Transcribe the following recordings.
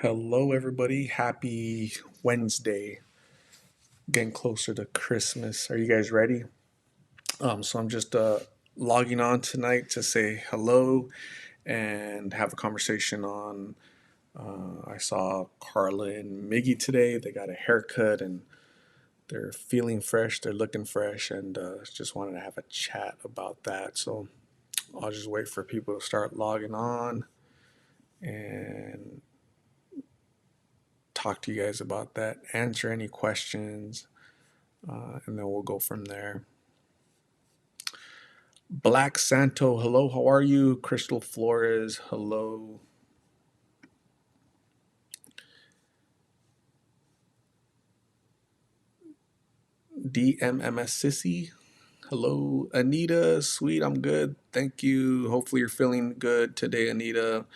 Hello, everybody. Happy Wednesday. Getting closer to Christmas. Are you guys ready? So I'm just logging on tonight to say hello and have a conversation on. I saw Karla and Miggy today. They got a haircut and they're feeling fresh. They're looking fresh, and just wanted to have a chat about that. So I'll just wait for people to start logging on and talk to you guys about that. Answer any questions and then we'll go from there. Black Santo, hello, how are you? Crystal Flores, hello. DMMS Sissy, hello. Anita, sweet, I'm good, thank you. Hopefully you're feeling good today, Anita.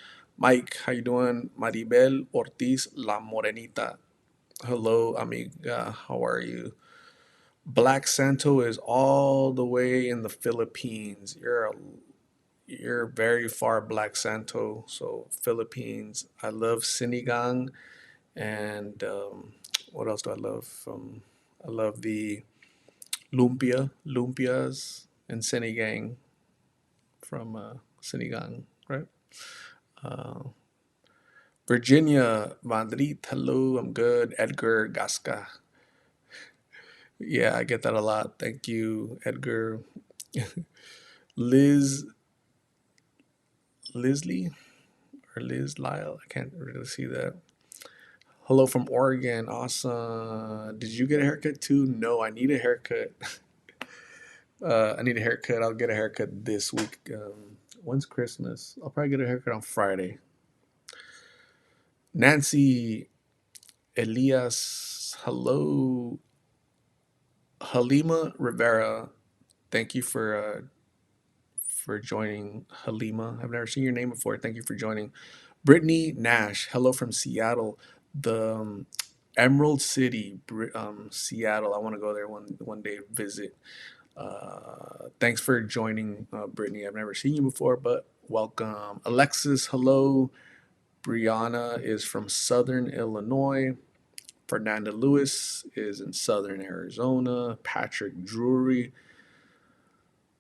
Mike, how you doing? Maribel Ortiz La Morenita, hello, amiga, how are you? Black Santo is all the way in the Philippines. You're very far, Black Santo. So Philippines. I love sinigang, and what else do I love? I love the lumpias, and sinigang from sinigang, right? Uh, Virginia Madrid. Hello, I'm good. Edgar Gasca. Yeah, I get that a lot. Thank you, Edgar. Liz Lisley or Liz Lyle. I can't really see that. Hello from Oregon. Awesome. Did you get a haircut too? No, I need a haircut. I need a haircut. I'll get a haircut this week. When's Christmas? I'll probably get a haircut on Friday. Nancy Elias. Hello. Halima Rivera. Thank you for joining, Halima. I've never seen your name before. Thank you for joining. Brittany Nash. Hello from Seattle. The Emerald City, Seattle. I want to go there one day visit. Thanks for joining, Brittany. I've never seen you before, but welcome. Alexis, hello. Brianna is from Southern Illinois. Fernanda Lewis is in Southern Arizona. Patrick Drury.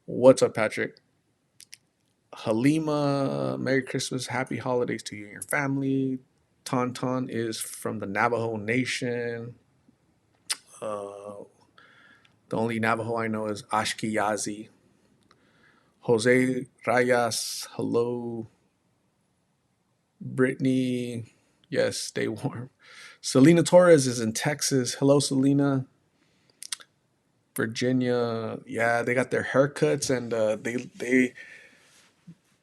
What's up, Patrick? Halima, Merry Christmas, Happy Holidays to you and your family. Tauntaun is from the Navajo Nation. Uh, the only Navajo I know is Ashkenazi. Jose Rayas, hello. Brittany, yes, stay warm. Selena Torres is in Texas. Hello, Selena. Virginia, yeah, they got their haircuts and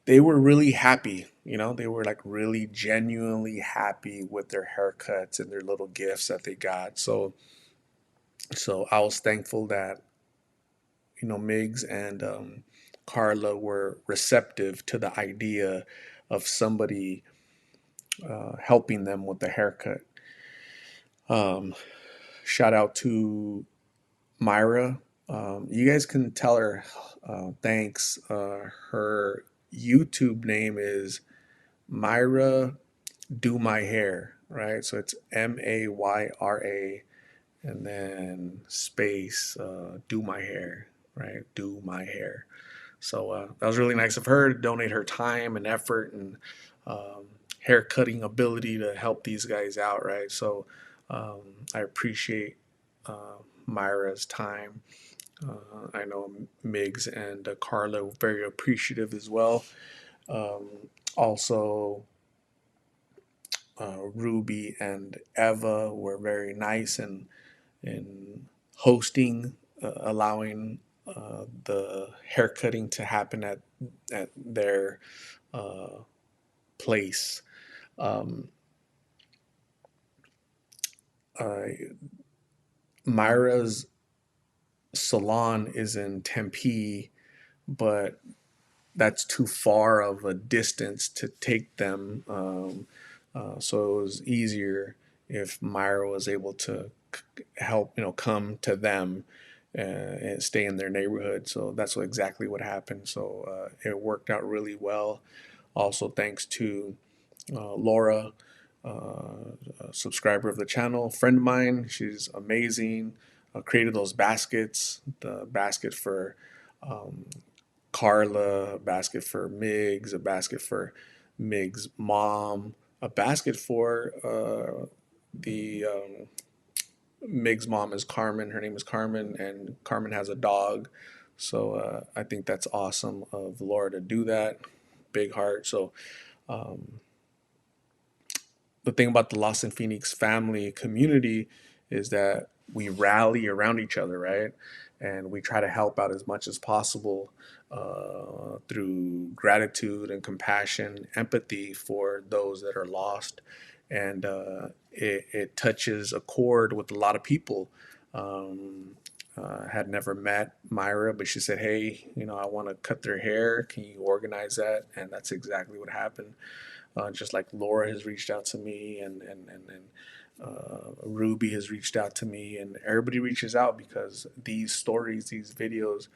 they were really happy. You know, they were like really genuinely happy with their haircuts and their little gifts that they got. So I was thankful that Migs and Karla were receptive to the idea of somebody helping them with the haircut. Um, Shout out to Myra. You guys can tell her thanks. Her YouTube name is Myra Do My Hair, right? So it's Mayra and then space Do My Hair, right? Do My Hair. So that was really nice of her to donate her time and effort and um, hair cutting ability to help these guys out, right? So I appreciate Myra's time. I know Migs and Karla were very appreciative as well. Um, Also, Ruby and Eva were very nice in hosting, allowing the haircutting to happen at their uh, place. Um, uh, Myra's salon is in Tempe, but that's too far of a distance to take them. So it was easier if Myra was able to help, come to them and stay in their neighborhood. So that's exactly what happened. So it worked out really well. Also, thanks to Laura. a subscriber of the channel, friend of mine. She's amazing. Created those baskets, the basket for um, Karla, a basket for Migs, a basket for Migs' mom, a basket for the Mig's mom is Carmen. Her name is Carmen, and Carmen has a dog. So I think that's awesome of Laura to do that. Big heart. So um, the thing about the Lost in Phoenix family community is that we rally around each other, right? And we try to help out as much as possible through gratitude and compassion, empathy for those that are lost. And it touches a chord with a lot of people. Had never met Myra, but she said, "Hey, I want to cut their hair. Can you organize that?" And that's exactly what happened. Just like Laura has reached out to me, and Ruby has reached out to me, and everybody reaches out because these stories, these videos,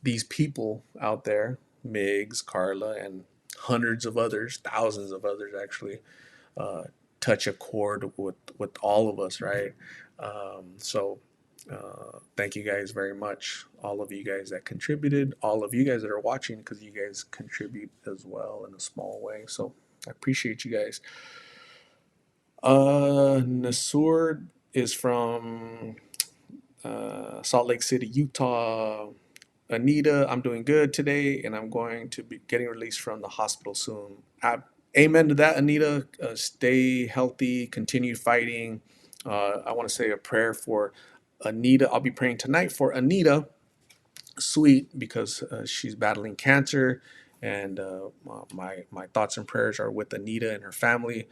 these people out there, Migs, Carla, and hundreds of others, thousands of others actually, uh, touch a chord with all of us, right? So thank you guys very much, all of you guys that contributed, all of you guys that are watching, because you guys contribute as well in a small way. So I appreciate you guys. Nasur is from Salt Lake City, Utah. Anita, I'm doing good today, and I'm going to be getting released from the hospital soon. Amen to that, Anita. Stay healthy, continue fighting. I want to say a prayer for Anita. I'll be praying tonight for Anita Sweet because she's battling cancer, and my thoughts and prayers are with Anita and her family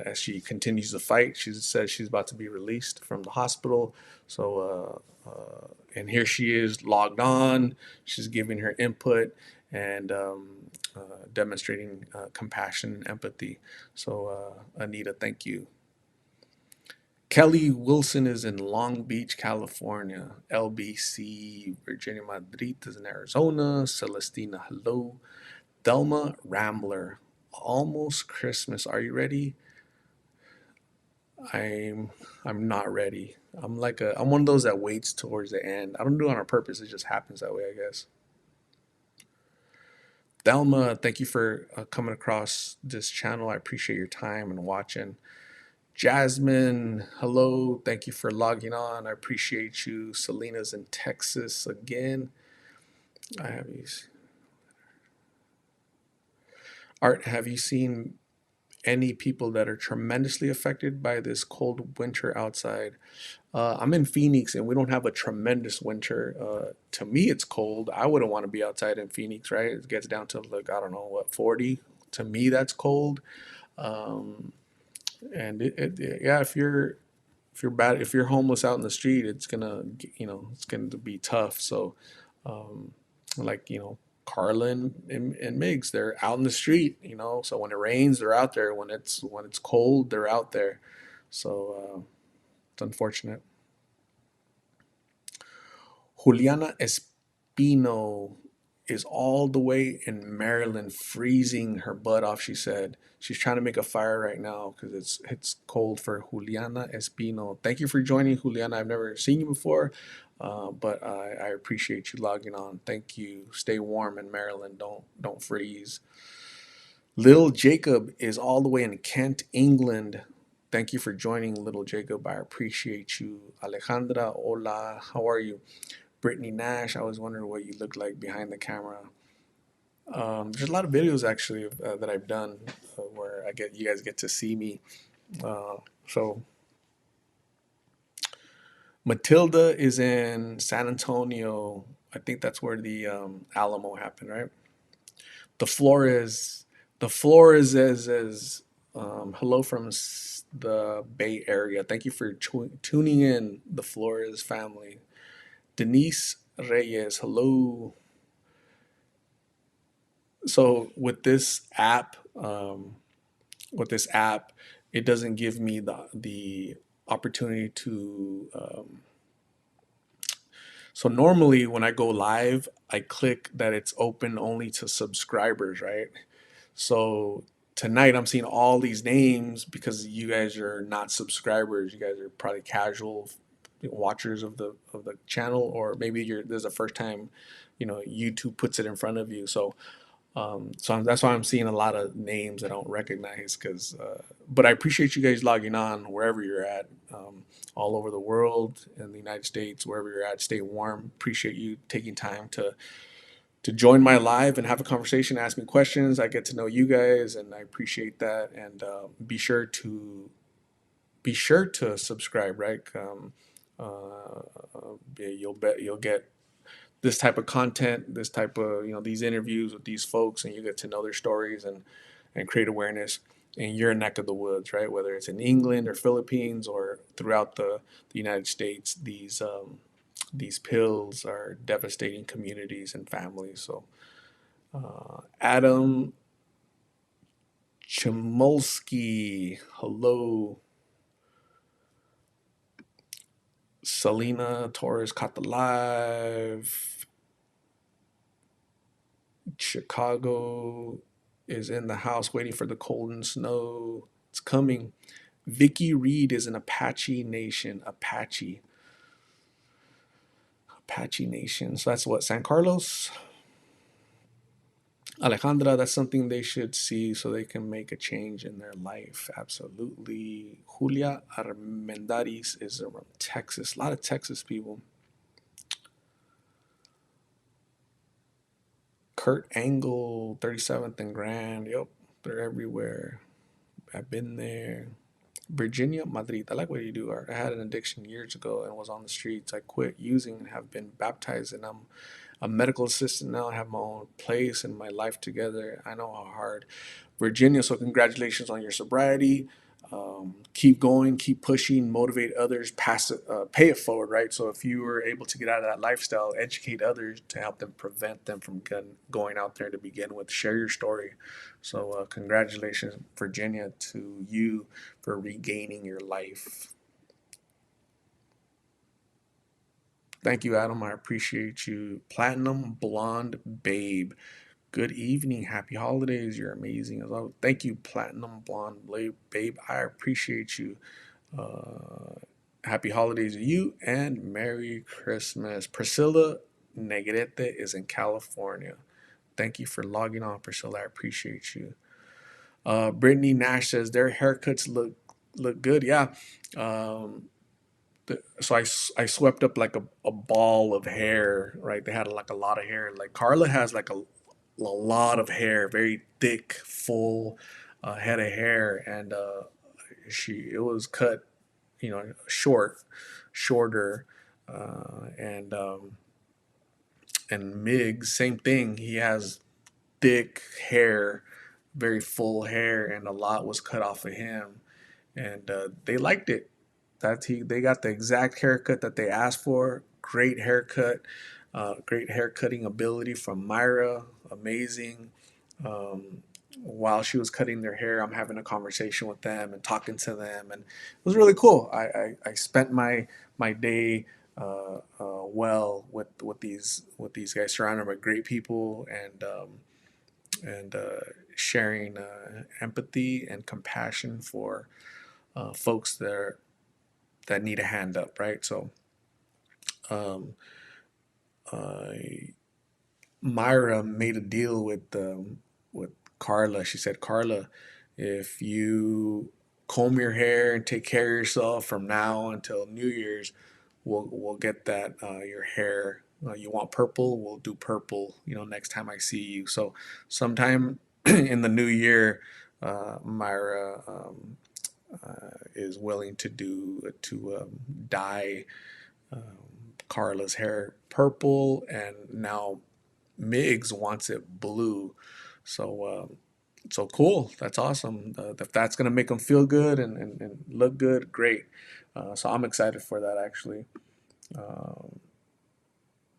as she continues to fight. She says she's about to be released from the hospital, so and here she is logged on. She's giving her input and demonstrating compassion and empathy. So Anita, thank you. Kelly Wilson is in Long Beach, California. LBC, Virginia Madrid is in Arizona. Celestina, hello. Thelma Rambler, almost Christmas. Are you ready? I'm I'm not ready. I'm one of those that waits towards the end. I don't do it on purpose. It just happens that way, I guess. Thelma, thank you for coming across this channel. I appreciate your time and watching. Jasmine, hello. Thank you for logging on. I appreciate you. Selena's in Texas again. I have these. Art, have you seen any people that are tremendously affected by this cold winter outside? I'm in Phoenix and we don't have a tremendous winter. To me, it's cold. I wouldn't want to be outside in Phoenix, right? It gets down to like, I don't know, what, 40? To me, that's cold. Um, and yeah, if you're homeless out in the street, it's gonna, it's gonna be tough. So, um, like, Karla and Migs, they're out in the street, so when it rains, they're out there. When it's cold, they're out there. So, it's unfortunate. Juliana Espino is all the way in Maryland, freezing her butt off. She said she's trying to make a fire right now because it's cold for Juliana Espino. Thank you for joining, Juliana. I've never seen you before, but I appreciate you logging on. Thank you. Stay warm in Maryland. Don't freeze. Little Jacob is all the way in Kent, England. Thank you for joining, Little Jacob. I appreciate you. Alejandra, hola. How are you? Brittany Nash. I was wondering what you look like behind the camera. There's a lot of videos actually that I've done where you guys get to see me. So Matilda is in San Antonio. I think that's where the Alamo happened, right? The Flores, the Flores is hello from the Bay Area. Thank you for tuning in, the Flores family. Denise Reyes, hello. So with this app, it doesn't give me the opportunity to. So normally when I go live, I click that it's open only to subscribers, right? So tonight I'm seeing all these names because you guys are not subscribers. You guys are probably casual watchers of the channel, or maybe you're this is the first time, YouTube puts it in front of you. That's why I'm seeing a lot of names I don't recognize. But I appreciate you guys logging on wherever you're at, all over the world, in the United States, wherever you're at. Stay warm. Appreciate you taking time to join my live and have a conversation, ask me questions. I get to know you guys, and I appreciate that. And be sure to subscribe. Right, you'll get this type of content, this type of these interviews with these folks, and you get to know their stories and create awareness in your neck of the woods, right? Whether it's in England or Philippines or throughout the United States, these pills are devastating communities and families. So Adam Chmulski, hello. Selena Torres caught the live. Chicago is in the house waiting for the cold and snow. It's coming. Vicky Reed is an Apache Nation. Apache Nation. So that's what, San Carlos? Alejandra, that's something they should see so they can make a change in their life. Absolutely. Julia Armendaris is from Texas. A lot of Texas people. Kurt Angle, 37th and Grand. Yep, they're everywhere. I've been there. Virginia, Madrid. I like what you do. I had an addiction years ago and was on the streets. I quit using and have been baptized, and I'm a medical assistant now. I have my own place and my life together. I know how hard. Virginia, so congratulations on your sobriety. Keep going, keep pushing, motivate others, pass it, pay it forward, right? So if you were able to get out of that lifestyle, educate others to help them prevent them from going out there to begin with. Share your story. So congratulations, Virginia, to you for regaining your life. Thank you, Adam. I appreciate you. Platinum Blonde Babe. Good evening. Happy holidays. You're amazing as well. Thank you, Platinum Blonde Babe. I appreciate you. Happy holidays to you and Merry Christmas. Priscilla Negrete is in California. Thank you for logging on, Priscilla. I appreciate you. Brittany Nash says their haircuts look good. Yeah. Um, so I swept up like a ball of hair, right? They had like a lot of hair. Like Karla has like a lot of hair, very thick, full head of hair, and it was cut, shorter, and Migs, same thing. He has thick hair, very full hair, and a lot was cut off of him, and they liked it. They got the exact haircut that they asked for. Great haircut, great hair cutting ability from Myra. Amazing. Um, while she was cutting their hair, I'm having a conversation with them and talking to them, and it was really cool. I spent my day well with these guys, surrounded by great people, and sharing empathy and compassion for folks that need a hand up, right? So, um, uh, Myra made a deal with Karla. She said, Karla, if you comb your hair and take care of yourself from now until New Year's, we'll get that your hair. You want purple? We'll do purple. Next time I see you. So, sometime in the new year, Myra is willing to dye Karla's hair purple, and now Migs wants it blue. So cool. That's awesome. If that's gonna make them feel good and look good, great. So I'm excited for that actually. Um,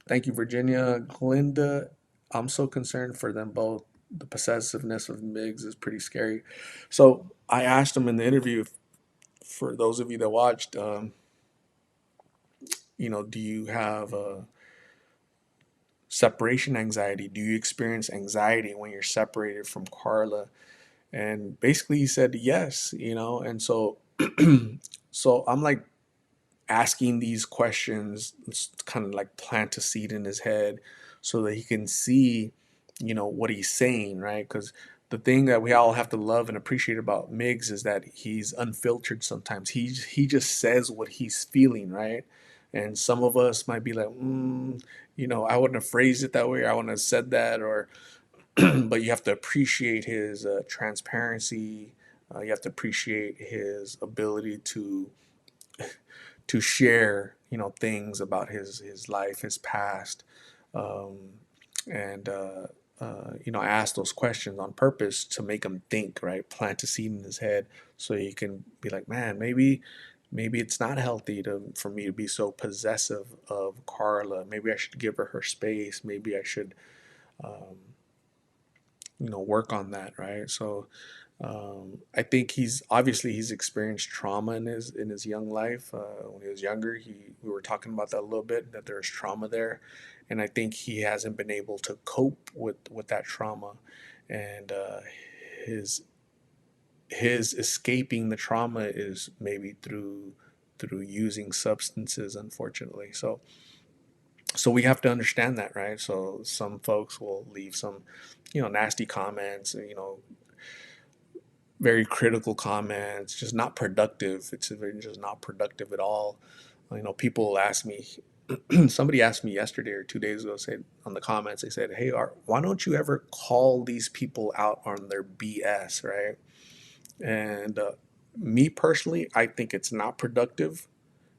Thank you, Virginia. Glinda, I'm so concerned for them both. The possessiveness of Migs is pretty scary. So I asked him in the interview, for those of you that watched, do you have separation anxiety? Do you experience anxiety when you're separated from Karla? And basically he said yes, you know. And so so I'm like asking these questions, kind of like plant a seed in his head so that he can see, you know, what he's saying, right? Because the thing that we all have to love and appreciate about Migs is that he's unfiltered sometimes. He just says what he's feeling, right? And some of us might be like, you know, I wouldn't have phrased it that way, or I wouldn't have said that, or but you have to appreciate his transparency. You have to appreciate his ability to share, you know, things about his life, his past, um, and you know, I ask those questions on purpose to make him think, right? Plant a seed in his head so he can be like, man, maybe it's not healthy to for me to be so possessive of Karla. Maybe I should give her space. Maybe I should, um, you know, work on that, right? So I think he's experienced trauma in his young life. When he was younger, he we were talking about that a little bit, that there's trauma there, and I think he hasn't been able to cope with that trauma, and his his escaping the trauma is maybe through using substances, unfortunately. So we have to understand that, right? So some folks will leave some, you know, nasty comments, you know, very critical comments, just not productive. It's just not productive at all. You know, people ask me, somebody asked me yesterday or 2 days ago, said on the comments, they said, "Hey, Art, why don't you ever call these people out on their BS, right?" And me personally, I think it's not productive,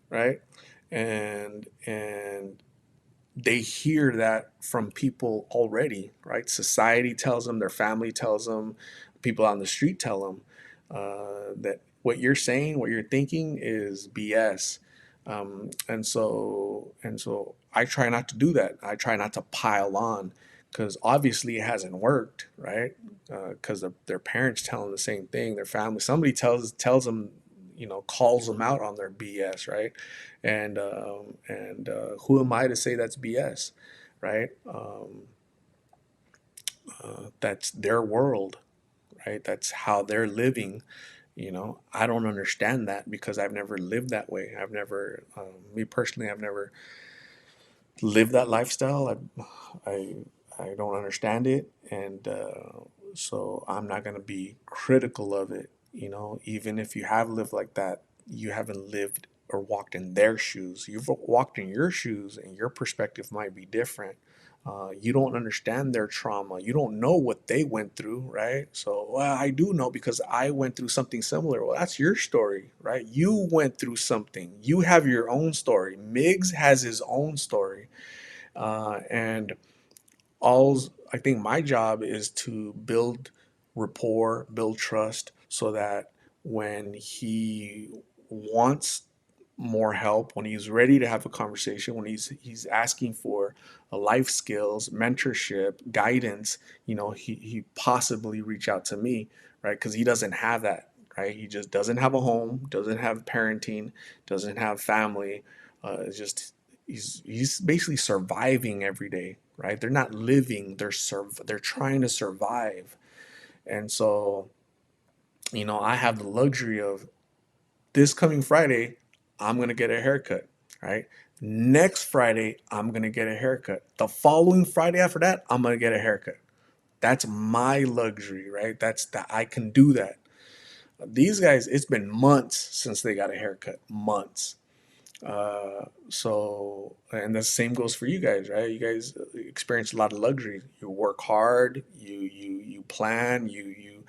right? And they hear that from people already, right? Society tells them, their family tells them, people on the street tell them that what you're saying, what you're thinking is BS. And so I try not to do that. I try not to pile on because obviously it hasn't worked, right? Because their parents tell them the same thing, their family, somebody tells them, you know, calls them out on their BS, right? And who am I to say that's BS, right? That's their world, right? That's how they're living. You know, I don't understand that because I've never lived that way. I've never, me personally, I've never lived that lifestyle. I, I don't understand it, and so I'm not going to be critical of it. You know, even if you have lived like that, you haven't lived or walked in their shoes. You've walked in your shoes, and your perspective might be different. You don't understand their trauma. You don't know what they went through, right? So, well, I do know because I went through something similar. Well, that's your story, right? You went through something. You have your own story. Miggs has his own story. And all I think my job is to build rapport, build trust, so that when he wants more help, when he's ready to have a conversation, when he's asking for a life skills, mentorship, guidance, you know, he possibly reach out to me, right? Because he doesn't have that, right? He just doesn't have a home, doesn't have parenting, doesn't have family. It's just he's basically surviving every day, right? They're not living, they're trying to survive. And so, you know, I have the luxury of this coming Friday, I'm going to get a haircut, right? Next Friday, I'm going to get a haircut. The following Friday after that, I'm going to get a haircut. That's my luxury, right? That's that I can do that. These guys, it's been months since they got a haircut, months. And the same goes for you guys, right? You guys experience a lot of luxury. You work hard, you plan, you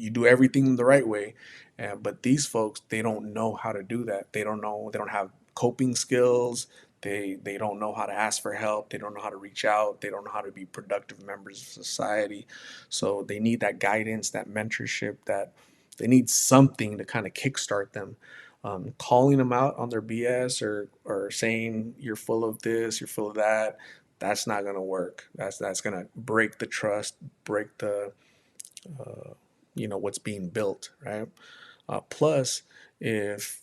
do everything the right way. But these folks, they don't know how to do that. They don't know. They don't have coping skills. They don't know how to ask for help. They don't know how to reach out. They don't know how to be productive members of society. So they need that guidance, that mentorship. That they need something to kind of kickstart them. Calling them out on their BS or saying you're full of this, you're full of that, that's not gonna work. That's gonna break the trust, break the you know what's being built, right? Plus, if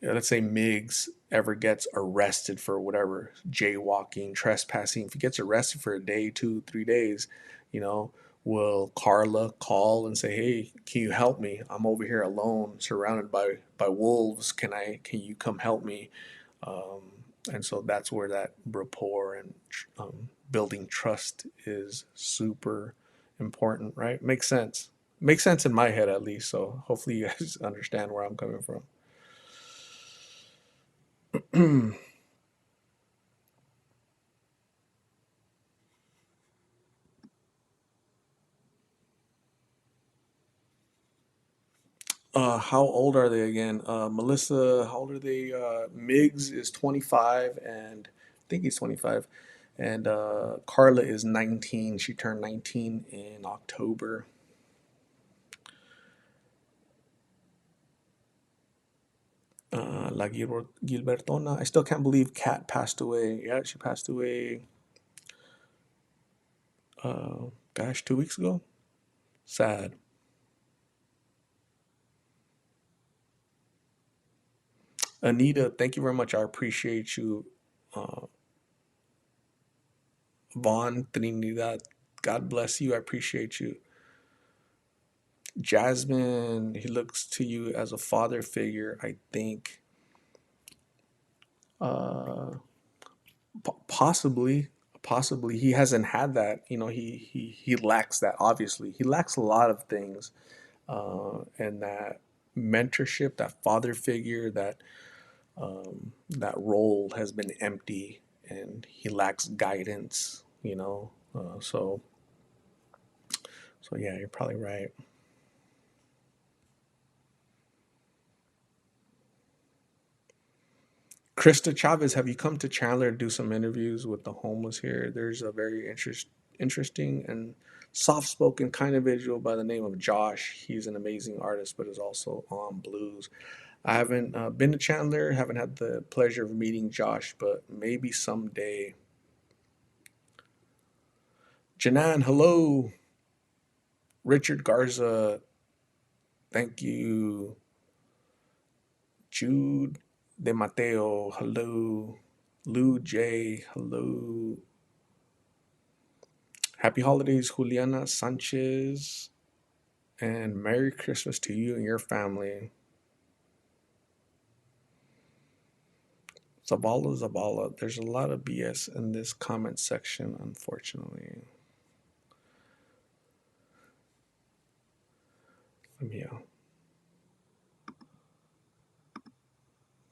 let's say Miggs ever gets arrested for whatever, jaywalking, trespassing, if he gets arrested for a day, 2, 3 days, you know, will Karla call and say, "Hey, can you help me? I'm over here alone, surrounded by wolves. Can you come help me?" And so that's where that rapport and building trust is super important, right? Makes sense. Makes sense in my head at least. So hopefully you guys understand where I'm coming from. How old are they again? Melissa, how old are they? Migs is 25, and I think he's 25. And Karla is 19. She turned 19 in October. Gilbertona. I still can't believe Kat passed away. Yeah, she passed away, gosh, 2 weeks ago. Sad. Anita, thank you very much. I appreciate you. Uh, Vaughn, Trinidad, God bless you. I appreciate you. Jasmine, he looks to you as a father figure, I think. Uh, possibly, possibly he hasn't had that. You know, he lacks that. Obviously, he lacks a lot of things, and that mentorship, that father figure, that role has been empty, and he lacks guidance. You know, so yeah, you're probably right. Krista Chavez, have you come to Chandler to do some interviews with the homeless here? There's a very interesting and soft-spoken kind of individual by the name of Josh. He's an amazing artist, but is also on blues. I haven't been to Chandler, haven't had the pleasure of meeting Josh, but maybe someday. Janan, hello. Richard Garza, thank you. Jude De Mateo, hello. Lou J, hello. Happy holidays, Juliana Sanchez, and Merry Christmas to you and your family. Zavala, Zavala. There's a lot of BS in this comment section, unfortunately. Let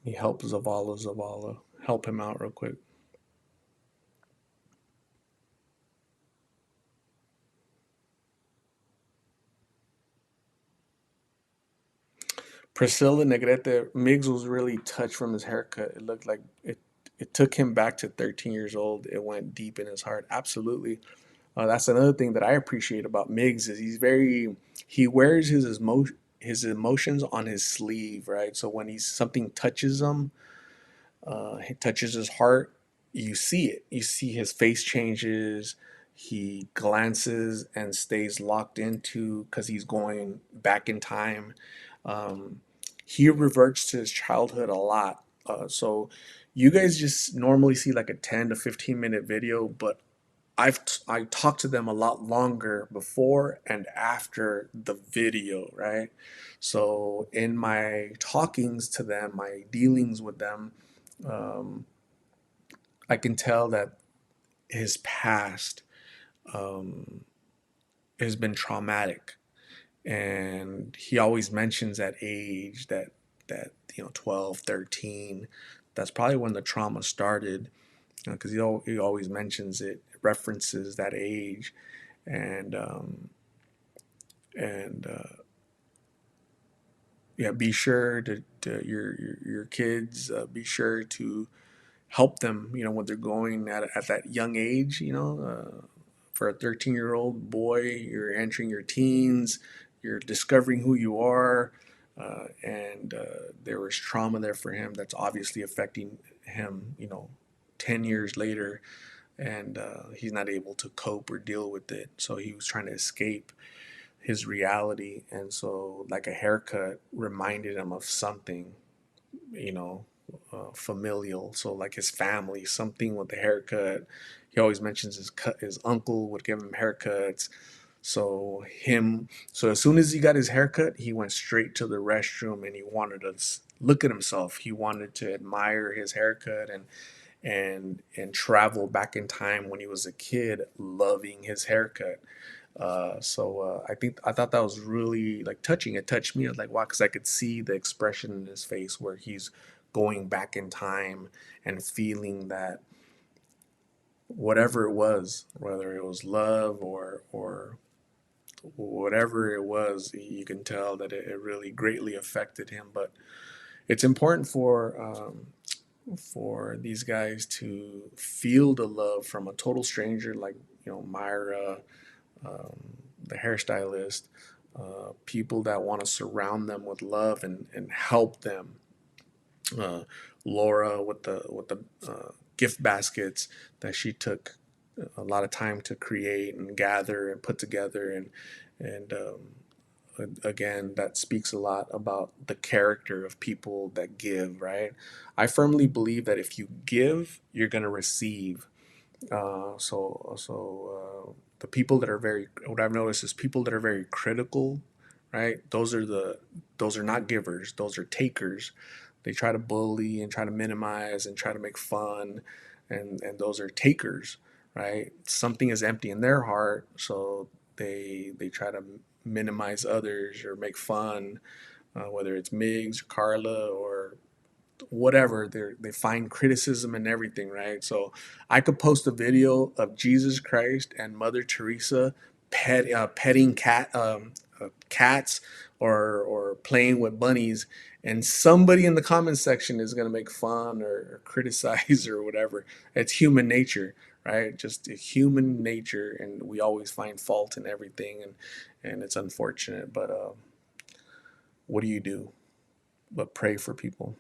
me help Zavala, Zavala. Help him out real quick. Priscilla Negrete, Miggs was really touched from his haircut. It looked like it took him back to 13 years old. It went deep in his heart. Absolutely. That's another thing that I appreciate about Miggs is he wears his emotions on his sleeve, right? So when he's something touches him, he touches his heart, you see it. You see his face changes. He glances and stays locked into because he's going back in time. Um, he reverts to his childhood a lot. So you guys just normally see like a 10 to 15-minute video, but I talked to them a lot longer before and after the video, right? So in my talkings to them, my dealings with them, um, I can tell that his past um, has been traumatic, and he always mentions that age, that 12, 13. That's probably when the trauma started, because he always mentions it, references that age, and and yeah, be sure to your kids, be sure to help them, when they're going at that young age, for a 13-year-old boy, you're entering your teens, you're discovering who you are, and there was trauma there for him that's obviously affecting him, 10 years later, and he's not able to cope or deal with it. So he was trying to escape his reality. And so, like, a haircut reminded him of something, you know, familial. So, like his family, something with the haircut. He always mentions his uncle would give him haircuts. So as soon as he got his haircut, he went straight to the restroom and he wanted to look at himself. He wanted to admire his haircut and travel back in time when he was a kid, loving his haircut. I thought that was really like touching. It touched me. I was like, wow, because I could see the expression in his face where he's going back in time and feeling that whatever it was, whether it was love or whatever it was, you can tell that it really greatly affected him. But it's important for these guys to feel the love from a total stranger like Myra, the hairstylist, people that want to surround them with love and help them. Uh, Laura with the gift baskets that she took a lot of time to create and gather and put together and again, that speaks a lot about the character of people that give, right? I firmly believe that if you give, you're going to receive. The people that are very, what I've noticed is people that are very critical, right? Those are not givers. Those are takers. They try to bully and try to minimize and try to make fun, and those are takers, right? Something is empty in their heart, so they try to minimize others or make fun, whether it's Migs or Carla or whatever. They find criticism in everything, right? So I could post a video of Jesus Christ and Mother Teresa petting cats or playing with bunnies, and somebody in the comments section is going to make fun or criticize or whatever. It's human nature, right? Just human nature, and we always find fault in everything, and it's unfortunate. But what do you do but pray for people?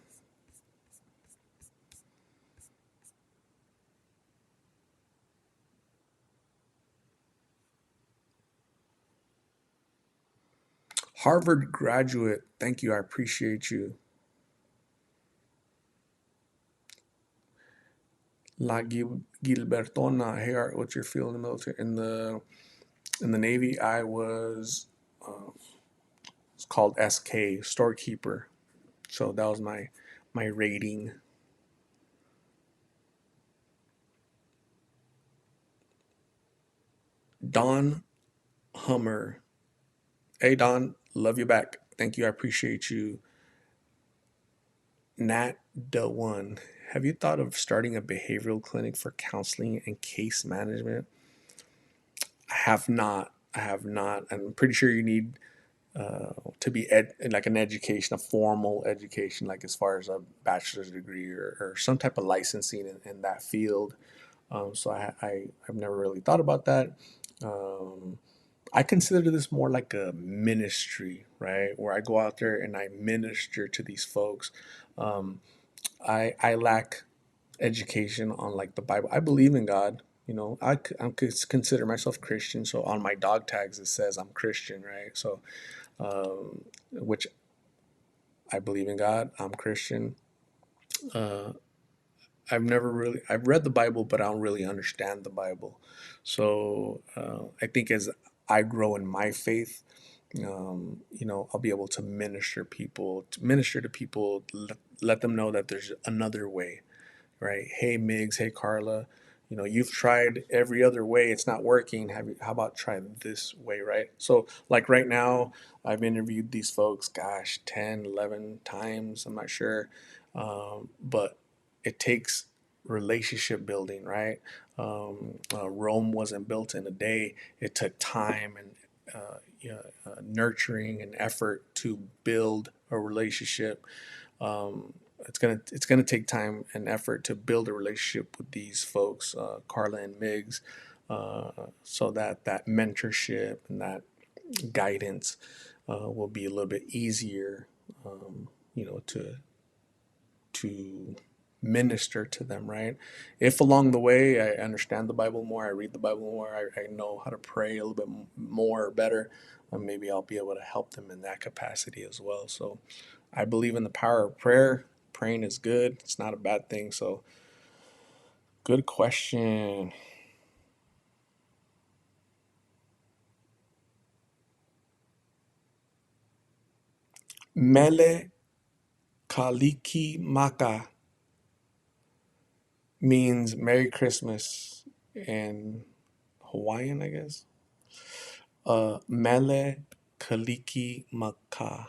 Harvard graduate, thank you. I appreciate you. La Gilbertona, hey, Art, what's your field in the military? In the Navy, I was it's called SK, storekeeper. So that was my rating. Don Hummer, hey Don, love you back. Thank you. I appreciate you. Nat the one. Have you thought of starting a behavioral clinic for counseling and case management? I have not. I have not. I'm pretty sure you need to be like an education, a formal education, like as far as a bachelor's degree or some type of licensing in that field. I've never really thought about that. Um, I consider this more like a ministry, right? Where I go out there and I minister to these folks. Um, I lack education on like the Bible. I believe in God. I consider myself Christian. So on my dog tags it says I'm Christian, right? So which I believe in God. I'm Christian. Uh, I've read the Bible, but I don't really understand the Bible. So I think as I grow in my faith, I'll be able to minister to people, let them know that there's another way, right? Hey, Migs. Hey, Karla. You've tried every other way. It's not working. How about try this way, right? So, like right now, I've interviewed these folks, gosh, 10, 11 times. I'm not sure. But it takes relationship building, right? Rome wasn't built in a day. It took time and nurturing and effort to build a relationship. It's gonna take time and effort to build a relationship with these folks, Karla and Migs, so that mentorship and that guidance will be a little bit easier, to minister to them, right? If along the way I understand the Bible more, I read the Bible more, I know how to pray a little bit more or better, maybe I'll be able to help them in that capacity as well. So I believe in the power of prayer. Praying is good, it's not a bad thing. So, good question. Mele Kaliki Maka means Merry Christmas in Hawaiian, I guess. Mele Kaliki Maka.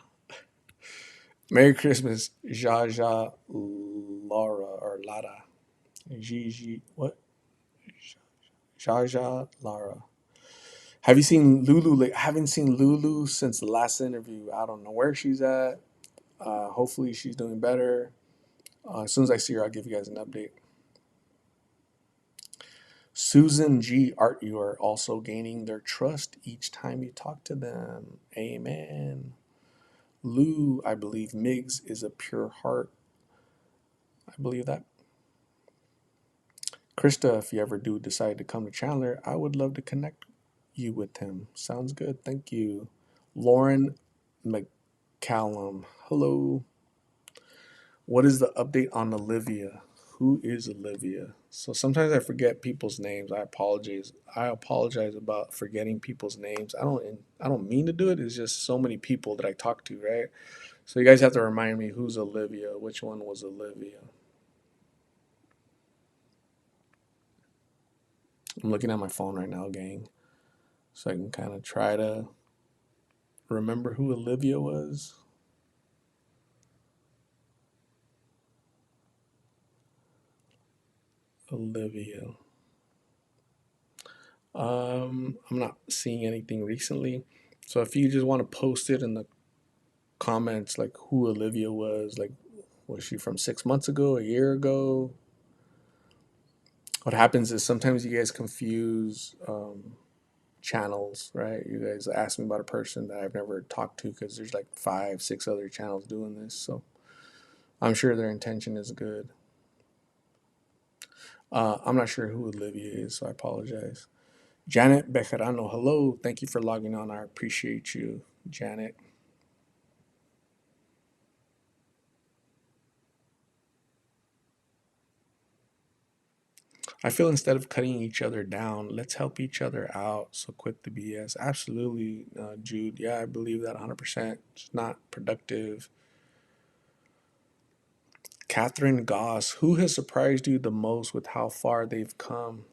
Merry Christmas, Jaja Laura or Lara. Gigi, what? Jaja Lara. Have you seen Lulu? Like, I haven't seen Lulu since the last interview. I don't know where she's at. Hopefully, she's doing better. As soon as I see her, I'll give you guys an update. Susan G. Art, you are also gaining their trust each time you talk to them. Amen. Lou, I believe Migs is a pure heart. I believe that. Krista, if you ever do decide to come to Chandler, I would love to connect you with him. Sounds good. Thank you. Lauren McCallum. Hello. What is the update on Olivia? Who is Olivia? So sometimes I forget people's names. I apologize. I apologize about forgetting people's names. I don't mean to do it. It's just so many people that I talk to, right? So you guys have to remind me who's Olivia. Which one was Olivia? I'm looking at my phone right now, gang, so I can kind of try to remember who Olivia was. Olivia. I'm not seeing anything recently. So if you just want to post it in the comments, like who Olivia was she from 6 months ago, a year ago? What happens is sometimes you guys confuse channels, right? You guys ask me about a person that I've never talked to because there's like five, six other channels doing this. So I'm sure their intention is good. I'm not sure who Olivia is, so I apologize. Janet Bejarano, hello. Thank you for logging on. I appreciate you, Janet. I feel instead of cutting each other down, let's help each other out. So quit the BS. Absolutely, Jude. Yeah, I believe that 100%. It's not productive. Catherine Goss, who has surprised you the most with how far they've come?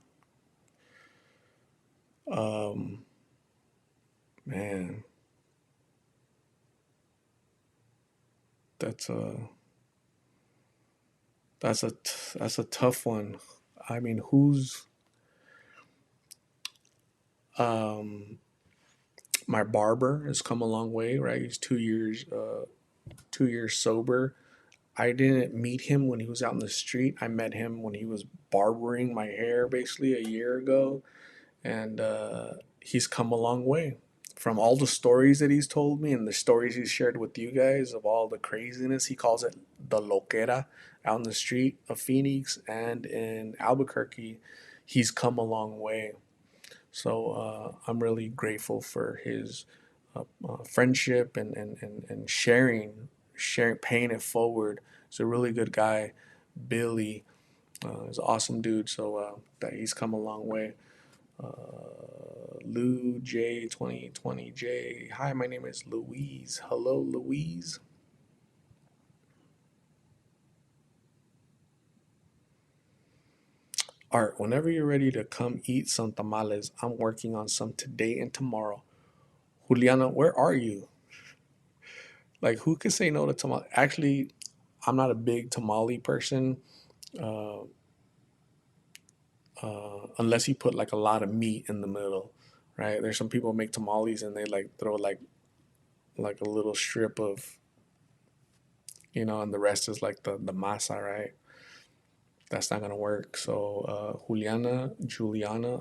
Um, man, that's a that's a tough one. I mean, who's um my barber has come a long way, right? He's 2 years 2 years sober. I didn't meet him when he was out in the street. I met him when he was barbering my hair basically a year ago, and he's come a long way. From all the stories that he's told me and the stories he's shared with you guys of all the craziness, he calls it the loquera out in the street of Phoenix and in Albuquerque. He's come a long way. So I'm really grateful for his friendship and sharing, paying it forward. He's a really good guy. Billy is an awesome dude. So that he's come a long way. Lou J 2020 J. Hi, my name is Louise. Hello, Louise. Art, whenever you're ready to come eat some tamales, I'm working on some today and tomorrow. Juliana, where are you? Like, who could say no to tamale? Actually, I'm not a big tamale person, uh, unless you put like a lot of meat in the middle, right? There's some people make tamales and they like throw like a little strip of, and the rest is like the masa, right? That's not gonna work. So Juliana,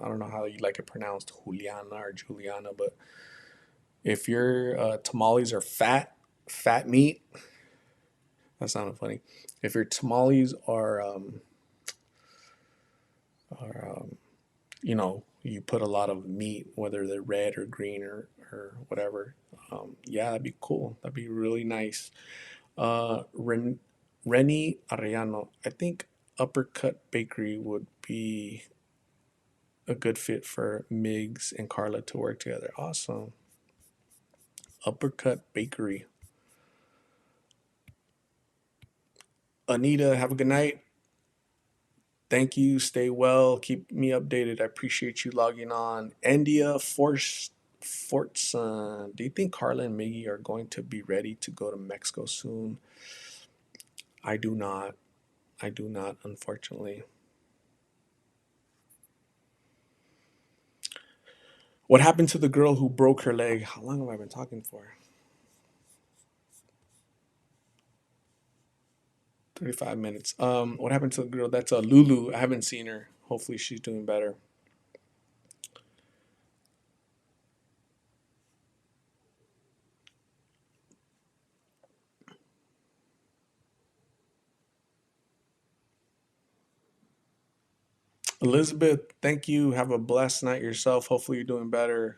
I don't know how you like it pronounced, Juliana or Juliana, but if your tamales are fat meat, that sounded funny. If your tamales are you put a lot of meat, whether they're red or green or whatever. Yeah, that'd be cool. That'd be really nice. Rennie Arellano, I think Uppercut Bakery would be a good fit for Migs and Carla to work together. Awesome. Uppercut Bakery. Anita, have a good night. Thank you. Stay well. Keep me updated. I appreciate you logging on. India Force Fortson. Do you think Karla and Miggy are going to be ready to go to Mexico soon? I do not. I do not, unfortunately. What happened to the girl who broke her leg? How long have I been talking for? 35 minutes. What happened to the girl? That's Lulu. I haven't seen her. Hopefully she's doing better. Elizabeth, thank you. Have a blessed night yourself. Hopefully you're doing better.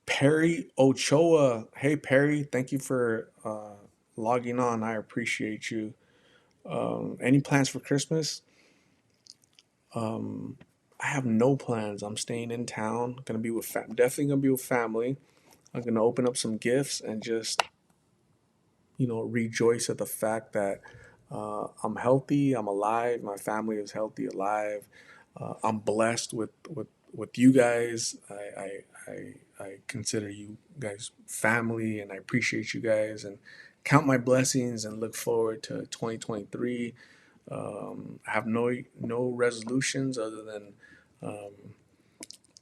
Perry Ochoa. Hey Perry, thank you for logging on. I appreciate you. Any plans for Christmas? Um, I have no plans. I'm staying in town. Gonna be with definitely gonna be with family. I'm gonna open up some gifts and just rejoice at the fact that I'm healthy, I'm alive, my family is healthy, alive. I'm blessed with you guys. I consider you guys family, and I appreciate you guys and count my blessings and look forward to 2023. I have no resolutions other than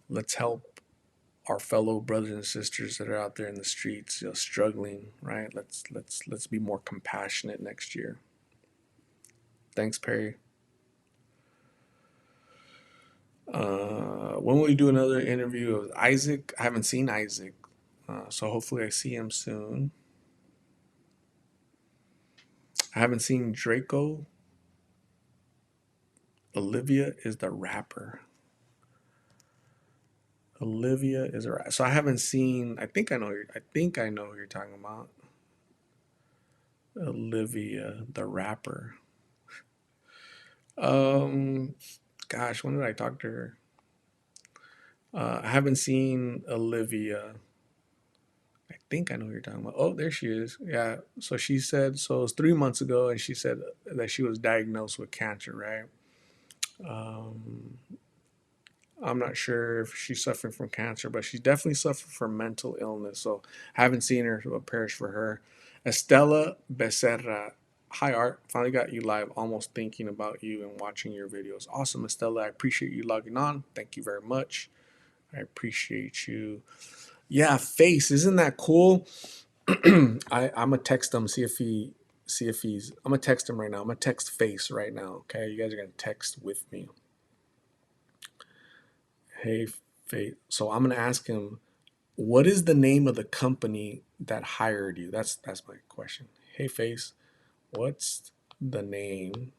let's help our fellow brothers and sisters that are out there in the streets, struggling. Right? Let's be more compassionate next year. Thanks, Perry. When will we do another interview of Isaac? I haven't seen Isaac, so hopefully I see him soon. I haven't seen Draco. Olivia is the rapper. Olivia is a rapper. So I haven't seen. I think I know who you're talking about. Olivia, the rapper. Um, Gosh, when did I talk to her? I haven't seen Olivia. I think I know who you're talking about. Oh, there she is. Yeah. So she said, so it was 3 months ago, and she said that she was diagnosed with cancer, right? Um, I'm not sure if she's suffering from cancer, but she's definitely suffering from mental illness. So I haven't seen her, so perish for her. Estela Becerra. Hi, Art. Finally got you live. Almost thinking about you and watching your videos. Awesome, Estela. I appreciate you logging on. Thank you very much. I appreciate you. Yeah, Face. Isn't that cool? I'm gonna text him, see if he's. I'm gonna text him right now. I'm gonna text Face right now. Okay, you guys are gonna text with me. Hey, Face. So I'm gonna ask him, what is the name of the company that hired you? That's my question. Hey, Face. What's the name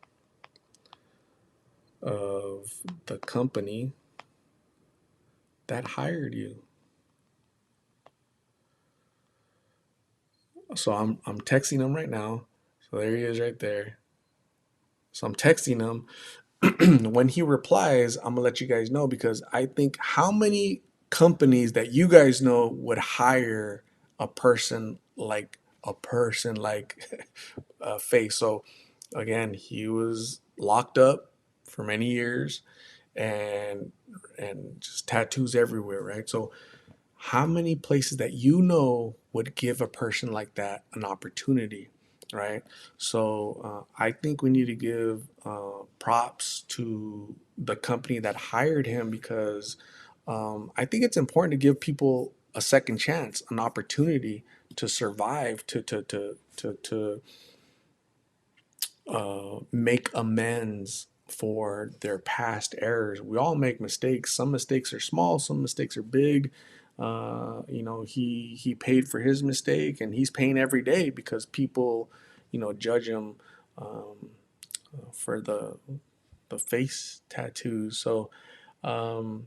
of the company that hired you? So I'm texting him right now. So there he is right there. So I'm texting him. When he replies, I'm gonna let you guys know, because I think, how many companies that you guys know would hire a person like Face. So again, he was locked up for many years, and just tattoos everywhere, right? So how many places that would give a person like that an opportunity, right? So I think we need to give props to the company that hired him, because I think it's important to give people a second chance, an opportunity to survive, to make amends for their past errors. We all make mistakes. Some mistakes are small, some mistakes are big. He paid for his mistake, and he's paying every day because people, judge him for the face tattoos. So um,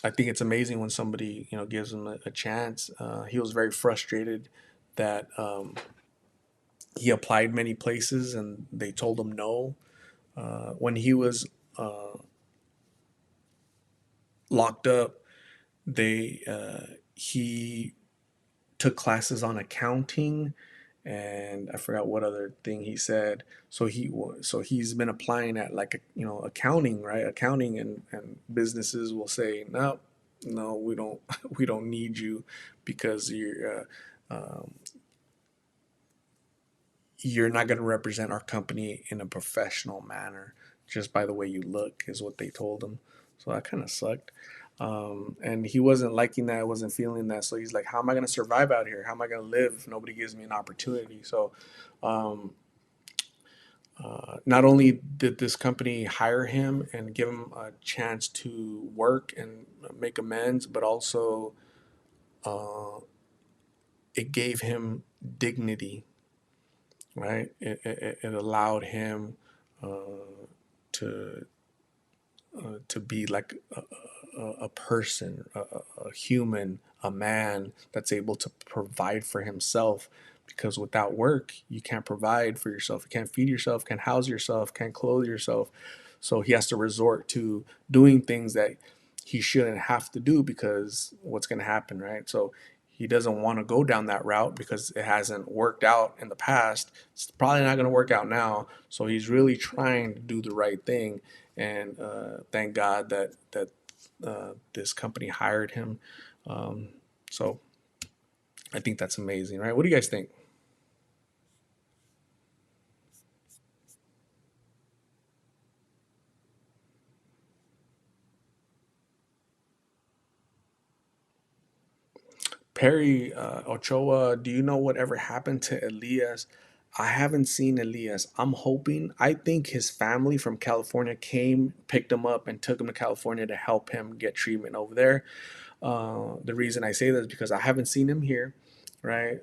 I think it's amazing when somebody gives him a chance. He was very frustrated that he applied many places and they told him no. When he was uh, locked up, they he took classes on accounting, and I forgot what other thing he said. So he's been applying at like accounting, right? Accounting, and businesses will say no, no, we don't we don't need you because you're not going to represent our company in a professional manner just by the way you look, is what they told him. So that kind of sucked. And he wasn't liking that, wasn't feeling that. So he's like, how am I going to survive out here? How am I going to live if nobody gives me an opportunity? So um, not only did this company hire him and give him a chance to work and make amends, but also uh, it gave him dignity, right? It allowed him to to be like a person, a human, a man that's able to provide for himself. Because without work, you can't provide for yourself. You can't feed yourself, can't house yourself, can't clothe yourself. So he has to resort to doing things that he shouldn't have to do because what's going to happen, right? So he doesn't want to go down that route because it hasn't worked out in the past. It's probably not going to work out now. So he's really trying to do the right thing, and thank God that this company hired him. Um, so I think that's amazing, right? What do you guys think? Perry Ochoa, do you know whatever happened to Elias? I haven't seen Elias. I'm hoping. I think his family from California came, picked him up, and took him to California to help him get treatment over there. The reason I say that is because I haven't seen him here, right?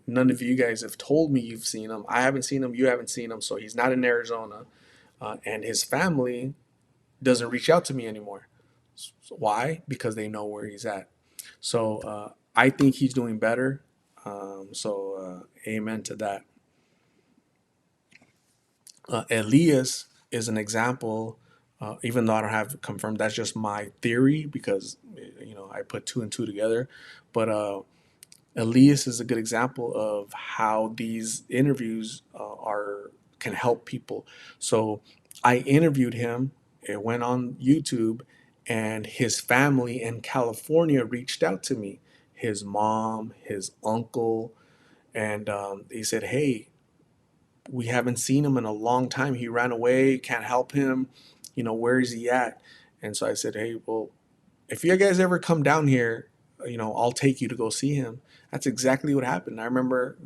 None of you guys have told me you've seen him. I haven't seen him. You haven't seen him. So he's not in Arizona. And his family doesn't reach out to me anymore. So why? Because they know where he's at. So I think he's doing better. Amen to that. Elias is an example. Even though I don't have it confirmed, that's just my theory because I put two and two together. But Elias is a good example of how these interviews are can help people. So I interviewed him. It went on YouTube, and his family in California reached out to me. His mom, his uncle, and he said, "Hey, we haven't seen him in a long time. He ran away. Can't help him. Where is he at?" And so I said, "Hey, well, if you guys ever come down here, I'll take you to go see him." That's exactly what happened. I remember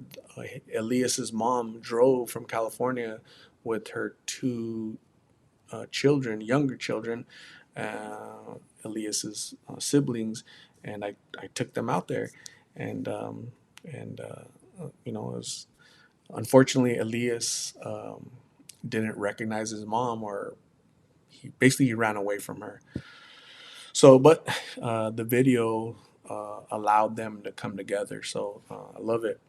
Elias's mom drove from California with her two children, younger children, Elias's siblings, and I took them out there, and it was unfortunately Elias didn't recognize his mom, or he ran away from her. So, but the video allowed them to come together. So I love it.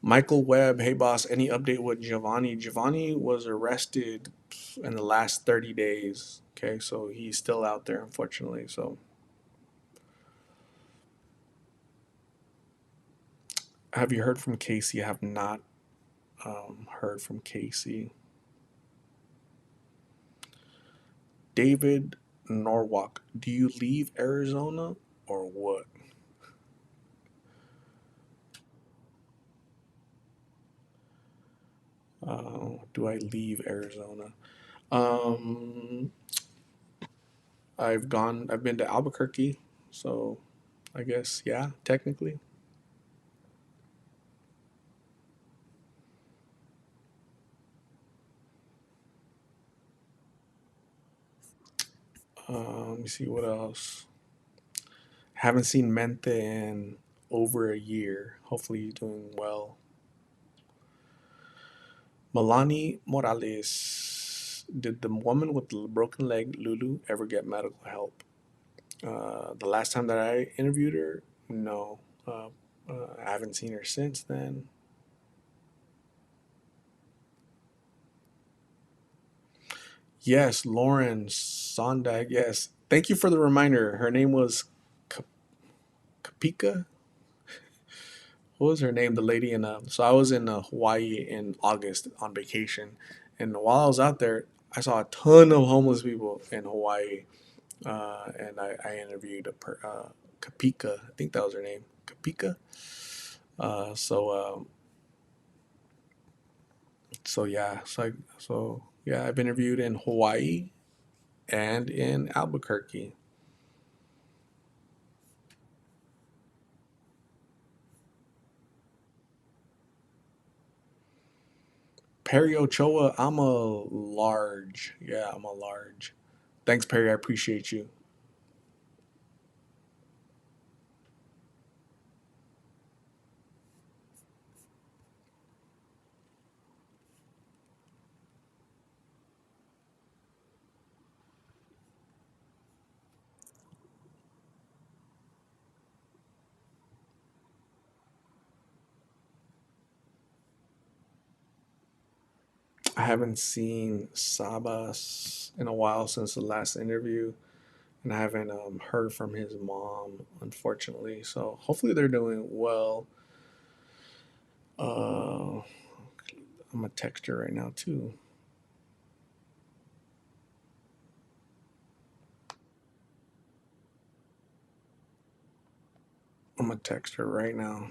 Michael Webb, hey boss, any update with Giovanni? Giovanni was arrested in the last 30 days. Okay, so he's still out there, unfortunately. So have you heard from Casey? I have not heard from Casey. David Norwalk, do you leave Arizona or what? Do I leave Arizona? Um, I've been to Albuquerque, so I guess, yeah, technically. Let me see what else. Haven't seen Mente in over a year. Hopefully, you're doing well. Milani Morales. Did the woman with the broken leg, Lulu, ever get medical help? The last time that I interviewed her, no. I haven't seen her since then. Yes, Lauren Sondag. Yes. Thank you for the reminder. Her name was Kapika. What was her name? The lady in so I was in Hawaii in August on vacation, and while I was out there, I saw a ton of homeless people in Hawaii, and I interviewed Kapika. I think that was her name, Kapika. Uh, so um, so yeah, yeah, I've interviewed in Hawaii and in Albuquerque. Perry Ochoa, I'm a large. Yeah, I'm a large. Thanks, Perry. I appreciate you. I haven't seen Sabas in a while since the last interview, and I haven't heard from his mom, unfortunately. So hopefully they're doing well. I'm gonna text her right now too. I'm gonna text her right now.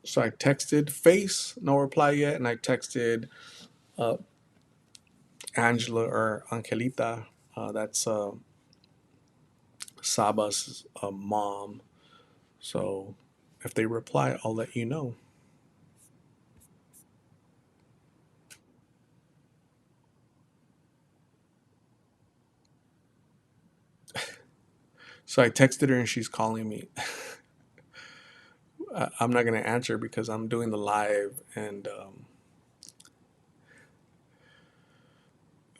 So I texted Face, no reply yet, and I texted uh, Angela or Angelita. That's Saba's mom. So if they reply, I'll let you know. So I texted her and she's calling me. I'm not gonna answer because I'm doing the live, and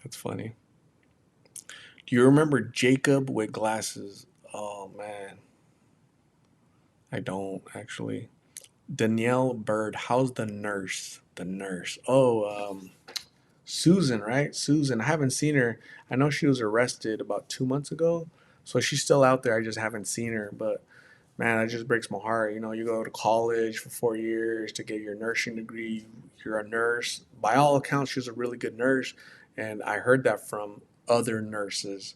that's funny. Do you remember Jacob with glasses? Oh man, I don't actually. Danielle Bird, how's the nurse? The nurse. Oh, Susan, right? Susan. I haven't seen her. I know she was arrested about 2 months ago, so she's still out there. I just haven't seen her, but man, that just breaks my heart. You know, you go to college for 4 years to get your nursing degree. You're a nurse. By all accounts, she was a really good nurse, and I heard that from other nurses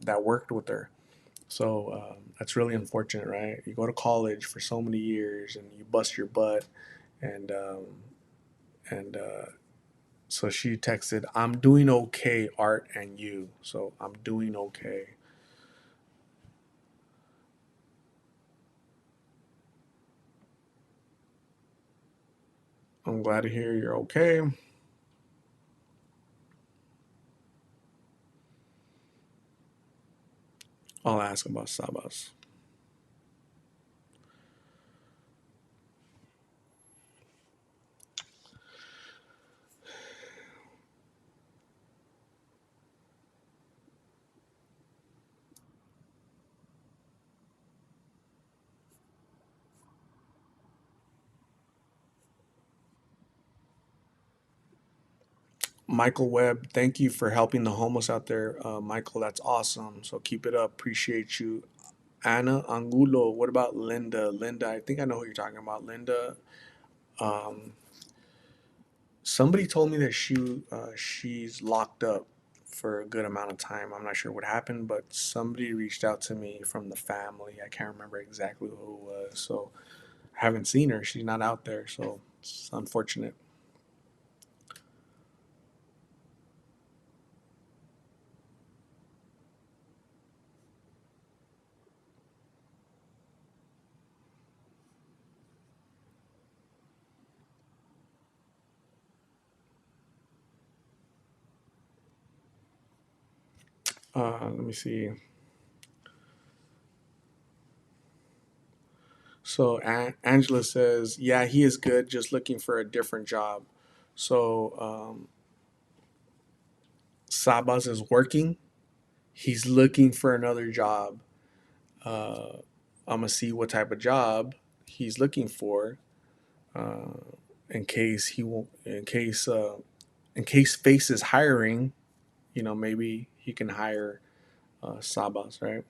that worked with her. So that's really unfortunate, right? You go to college for so many years and you bust your butt, and and so she texted, "I'm doing okay, Art, and you." So I'm doing okay. I'm glad to hear you're okay. I'll ask about Sabas. Michael Webb, thank you for helping the homeless out there. Michael, that's awesome. So keep it up. Appreciate you. Anna Angulo, what about Linda? Linda, I think I know who you're talking about. Linda, um, somebody told me that she's locked up for a good amount of time. I'm not sure what happened, but somebody reached out to me from the family. I can't remember exactly who it was. So I haven't seen her. She's not out there. So it's unfortunate. Let me see. So Angela says, yeah, he is good, just looking for a different job. So Sabas is working. He's looking for another job. Uh, I'm gonna see what type of job he's looking for, uh, in case he won't. In case Face is hiring. Maybe he can hire Sabas, right?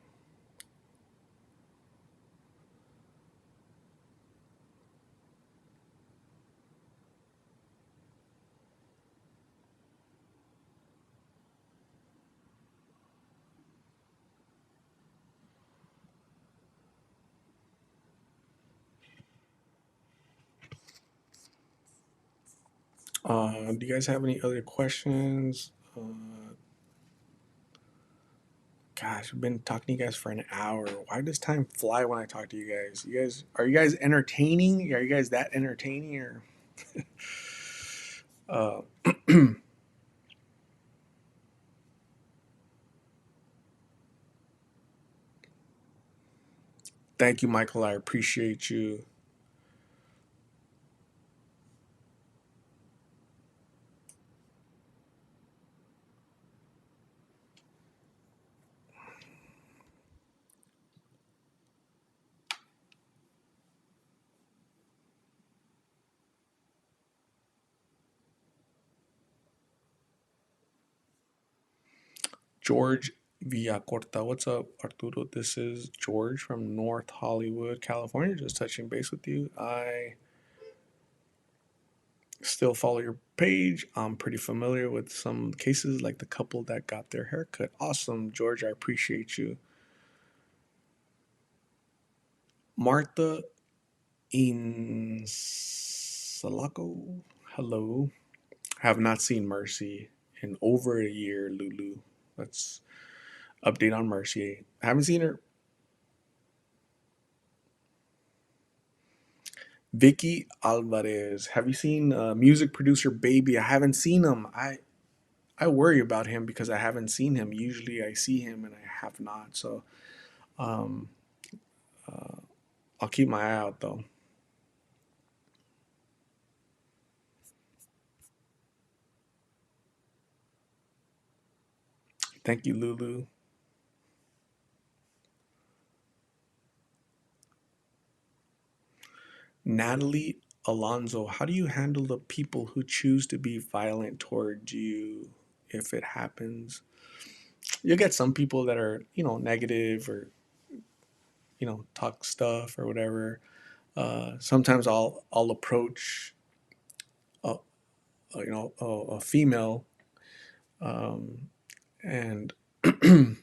Do you guys have any other questions? Gosh, I've been talking to you guys for an hour. Why does time fly when I talk to you guys? Are you guys entertaining? Are you guys that entertaining? Or uh, thank you, Michael. I appreciate you. George Villacorta. What's up, Arturo? This is George from North Hollywood, California. Just touching base with you. I still follow your page. I'm pretty familiar with some cases, like the couple that got their haircut. Awesome, George. I appreciate you. Martha in Sulaco. Hello. Have not seen Mercy in over a year, Lulu. Let's update on Mercy. Haven't seen her. Vicky Alvarez. Have you seen music producer Baby? I haven't seen him. I worry about him because I haven't seen him. Usually I see him and I have not. So um, I'll keep my eye out though. Thank you, Lulu. Natalie Alonso. How do you handle the people who choose to be violent towards you if it happens? You'll get some people that are, negative or, talk stuff or whatever. Sometimes I'll approach a female, um, and and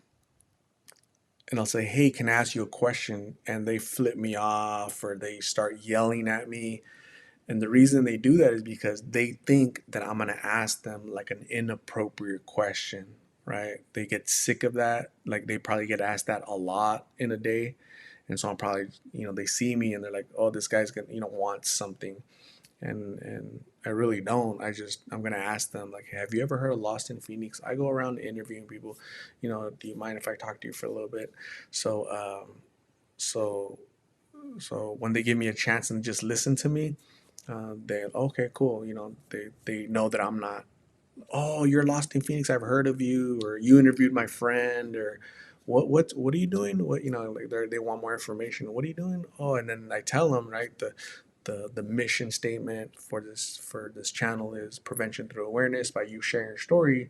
I'll say, "Hey, can I ask you a question?" And they flip me off or they start yelling at me. And the reason they do that is because they think that I'm gonna ask them like an inappropriate question, right? They get sick of that. Like they probably get asked that a lot in a day. And so I'm probably, they see me and they're like, oh, this guy's gonna, want something. And I really don't. I'm gonna ask them like, hey, have you ever heard of Lost in Phoenix? I go around interviewing people. Do you mind if I talk to you for a little bit? So so so when they give me a chance and just listen to me, they okay, cool. They know that I'm not, oh, you're Lost in Phoenix. I've heard of you, or you interviewed my friend, or what are you doing? What like they want more information. What are you doing? Oh, and then I tell them, right, the mission statement for this channel is prevention through awareness. By you sharing your story,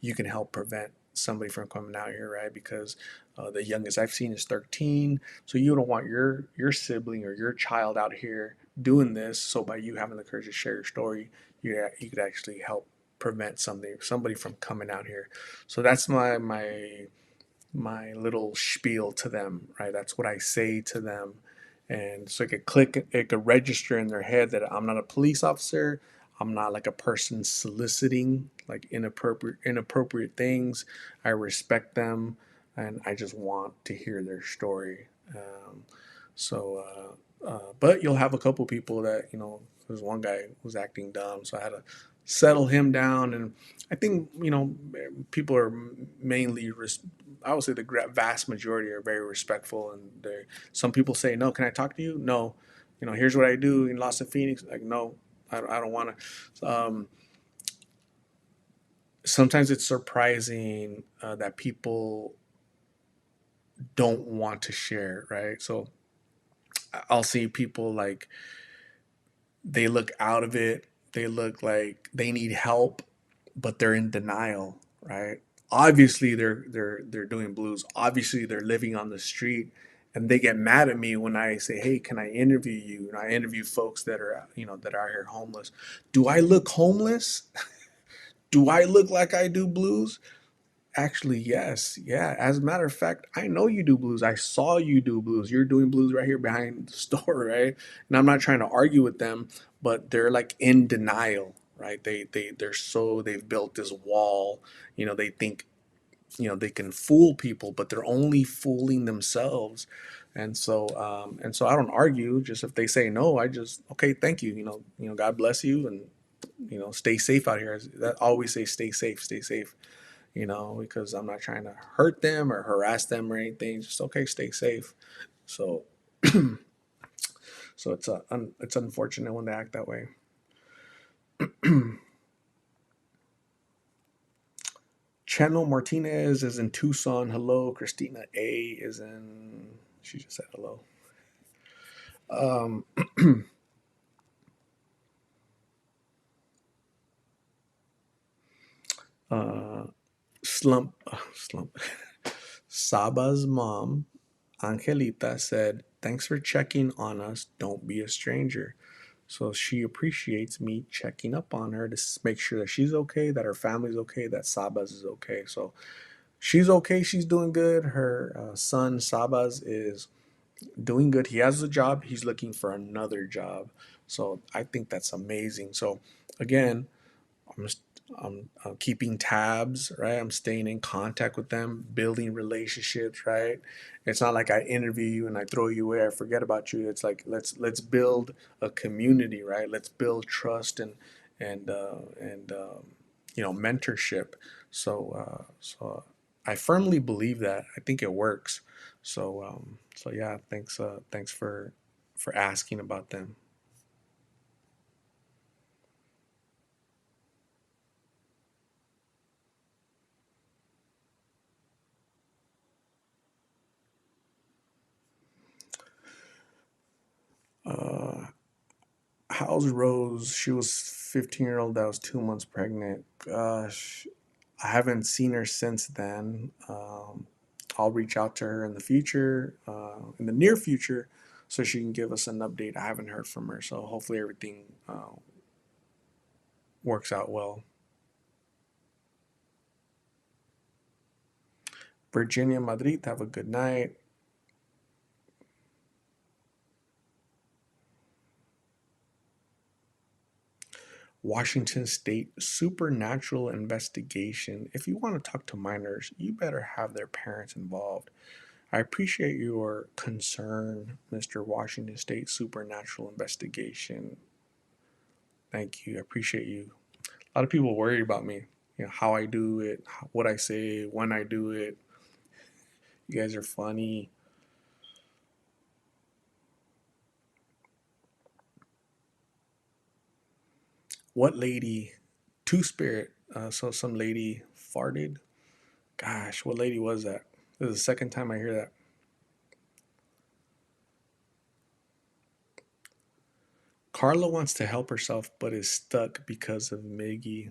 you can help prevent somebody from coming out here, right? Because the youngest I've seen is 13, so you don't want your sibling or your child out here doing this. So by you having the courage to share your story, you could actually help prevent somebody from coming out here. So that's my little spiel to them, right? That's what I say to them. And so it could register in their head that I'm not a police officer. I'm not like a person soliciting like inappropriate things. I respect them and I just want to hear their story. But you'll have a couple people that, there's one guy who was acting dumb. So I had to settle him down. And I think, people are mainly, I would say the vast majority are very respectful. And some people say, no, can I talk to you? No. Here's what I do in Los Phoenix. Like, no, I don't want to. Sometimes it's surprising that people don't want to share, right? So I'll see people like they look out of it, they look like they need help, but they're in denial, right? Obviously they're doing blues. Obviously they're living on the street, and they get mad at me when I say, "Hey, can I interview you?" And I interview folks that are, that are here homeless. Do I look homeless? Do I look like I do blues? Actually, yes. Yeah. As a matter of fact, I know you do blues. I saw you do blues. You're doing blues right here behind the store, right? And I'm not trying to argue with them, but they're like in denial, right? They've built this wall. They think, they can fool people, but they're only fooling themselves. And so I don't argue. Just if they say no, I just, okay, thank you. God bless you, and stay safe out here. That always say, stay safe, because I'm not trying to hurt them or harass them or anything. Just, okay, stay safe. So, so it's unfortunate when they act that way. Channel Martinez is in Tucson. Hello. Christina A is in. She just said hello. Um, uh, slump. Saba's mom, Angelita, said, "Thanks for checking on us. Don't be a stranger." So she appreciates me checking up on her to make sure that she's okay, that her family's okay, that Sabas is okay. So she's okay. She's doing good. Her son, Sabas, is doing good. He has a job. He's looking for another job. So I think that's amazing. So again, I'm just I'm keeping tabs, right? I'm staying in contact with them, building relationships, right? It's not like I interview you and I throw you away, I forget about you. It's like let's build a community, right? Let's build trust and mentorship. So I firmly believe that. I think it works. So yeah, thanks for asking about them. Uh, How's Rose? She was 15-year-old that was 2 months pregnant. Gosh, I haven't seen her since then. I'll reach out to her in the future, in the near future, so she can give us an update. I haven't heard from her, so hopefully everything works out well. Virginia Madrid, have a good night. Washington State supernatural investigation. If you want to talk to minors, you better have their parents involved. I appreciate your concern, Mr. Washington State Supernatural Investigation. Thank you. I appreciate you. A lot of people worry about me, how I do it, what I say, when I do it. You guys are funny. What lady? Two Spirit. So some lady farted. Gosh, what lady was that? This is the second time I hear that. Karla wants to help herself but is stuck because of Miggy.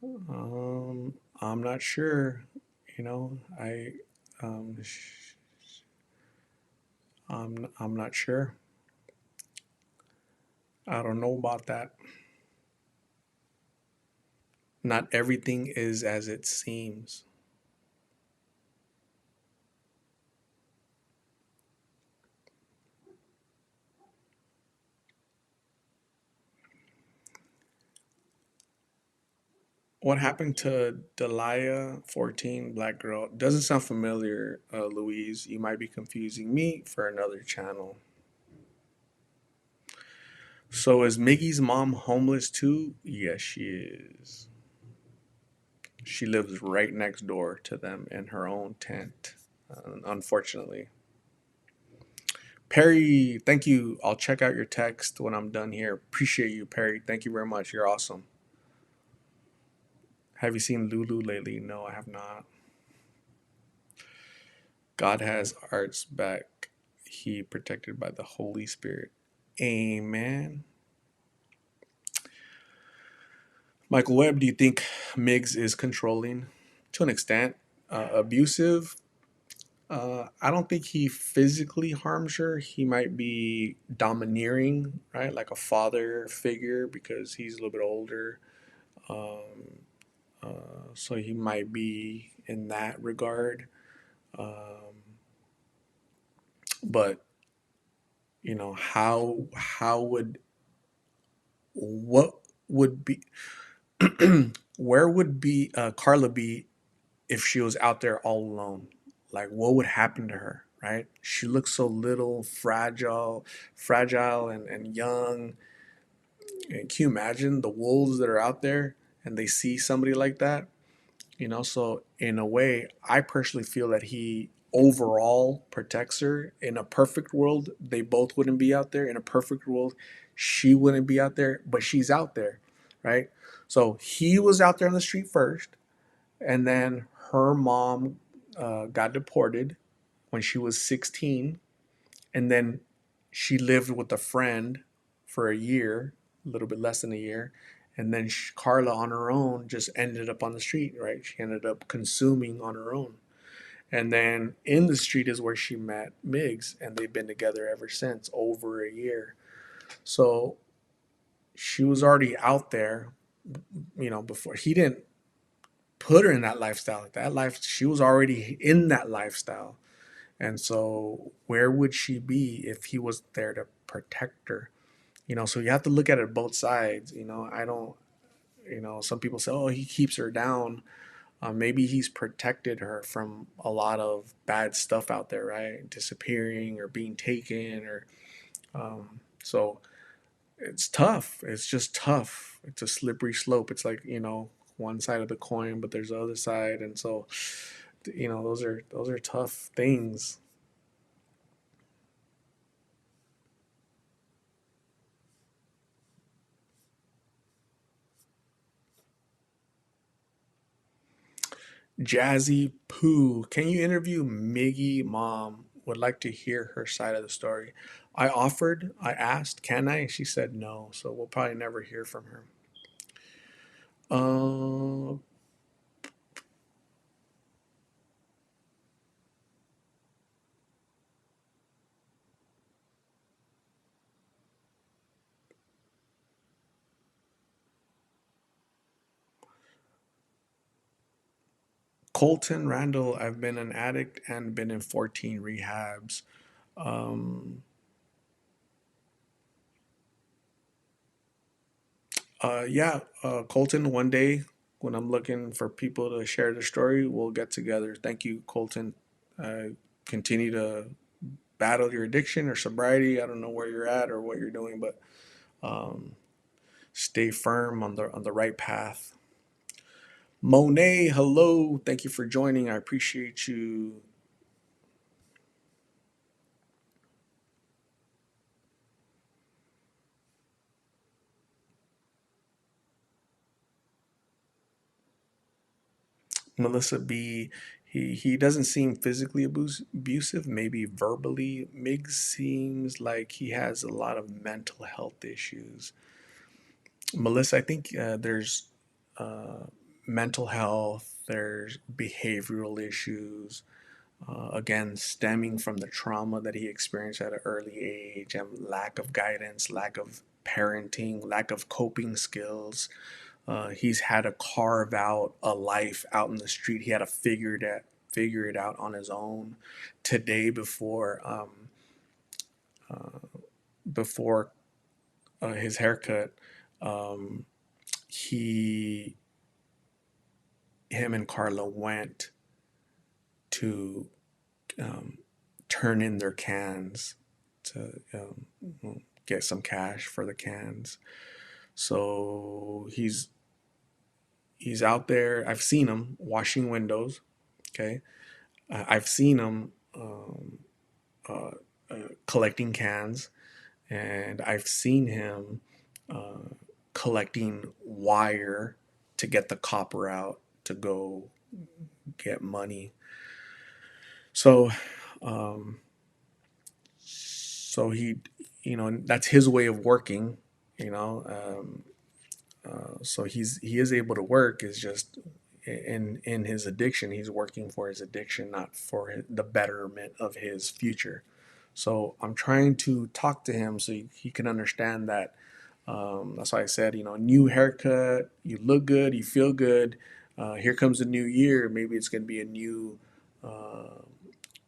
I'm not sure. I um, I'm not sure. I don't know about that. Not everything is as it seems. What happened to Delia 14 Black Girl? Doesn't sound familiar, Louise. You might be confusing me for another channel. So is Miggy's mom homeless too? Yes, she is. She lives right next door to them in her own tent, unfortunately. Perry, thank you. I'll check out your text when I'm done here. Appreciate you, Perry. Thank you very much. You're awesome. Have you seen Lulu lately? No, I have not. God has Art's back. He protected by the Holy Spirit. Amen. Michael Webb, do you think Miggs is controlling to an extent? Abusive? I don't think he physically harms her. He might be domineering, right? Like a father figure because he's a little bit older. Um, so he might be in that regard. But how would what would be where would be Karla be if she was out there all alone? Like, what would happen to her, right? She looks so little, fragile and young. And can you imagine the wolves that are out there and they see somebody like that? So in a way, I personally feel that he overall protects her. In a perfect world, they both wouldn't be out there. In a perfect world, she wouldn't be out there, but she's out there, right? So he was out there on the street first, and then her mom got deported when she was 16, and then she lived with a friend for a year, a little bit less than a year, and then Karla on her own just ended up on the street, right? She ended up consuming on her own. And then in the street is where she met Miggs, and they've been together ever since, over a year. So she was already out there, before he didn't put her in that lifestyle. That life, she was already in that lifestyle. And so where would she be if he was there to protect her? So you have to look at it both sides. I don't, some people say, oh, he keeps her down. Maybe he's protected her from a lot of bad stuff out there, right? Disappearing or being taken, or so it's tough. It's just tough. It's a slippery slope. It's like one side of the coin, but there's the other side, and so those are tough things. Jazzy Pooh, can you interview Miggy mom? Would like to hear her side of the story. I asked, can I? She said no, so we'll probably never hear from her. Uh, Colton Randall, I've been an addict and been in 14 rehabs. Um, yeah, Colton, one day when I'm looking for people to share the story, we'll get together. Thank you, Colton. Continue to battle your addiction or sobriety. I don't know where you're at or what you're doing, but um, stay firm on the right path. Monet, hello. Thank you for joining. I appreciate you. Melissa B. He doesn't seem physically abusive, maybe verbally. Mig seems like he has a lot of mental health issues. Melissa, I think there's uh, mental health, there's behavioral issues, again, stemming from the trauma that he experienced at an early age and lack of guidance, lack of parenting, lack of coping skills. He's had to carve out a life out in the street. He had to figure it out on his own. Today, before his haircut, um, he him and Karla went to um, turn in their cans to get some cash for the cans. So he's out there. I've seen him washing windows. Okay, I've seen him uh, collecting cans, and I've seen him uh, collecting wire to get the copper out to go get money. So, um, so he, that's his way of working. You know, so he is able to work. Is just in his addiction. He's working for his addiction, not for the betterment of his future. So I'm trying to talk to him so he can understand that. That's why I said, new haircut, you look good, you feel good. Here comes a new year. Maybe it's going to be a new uh,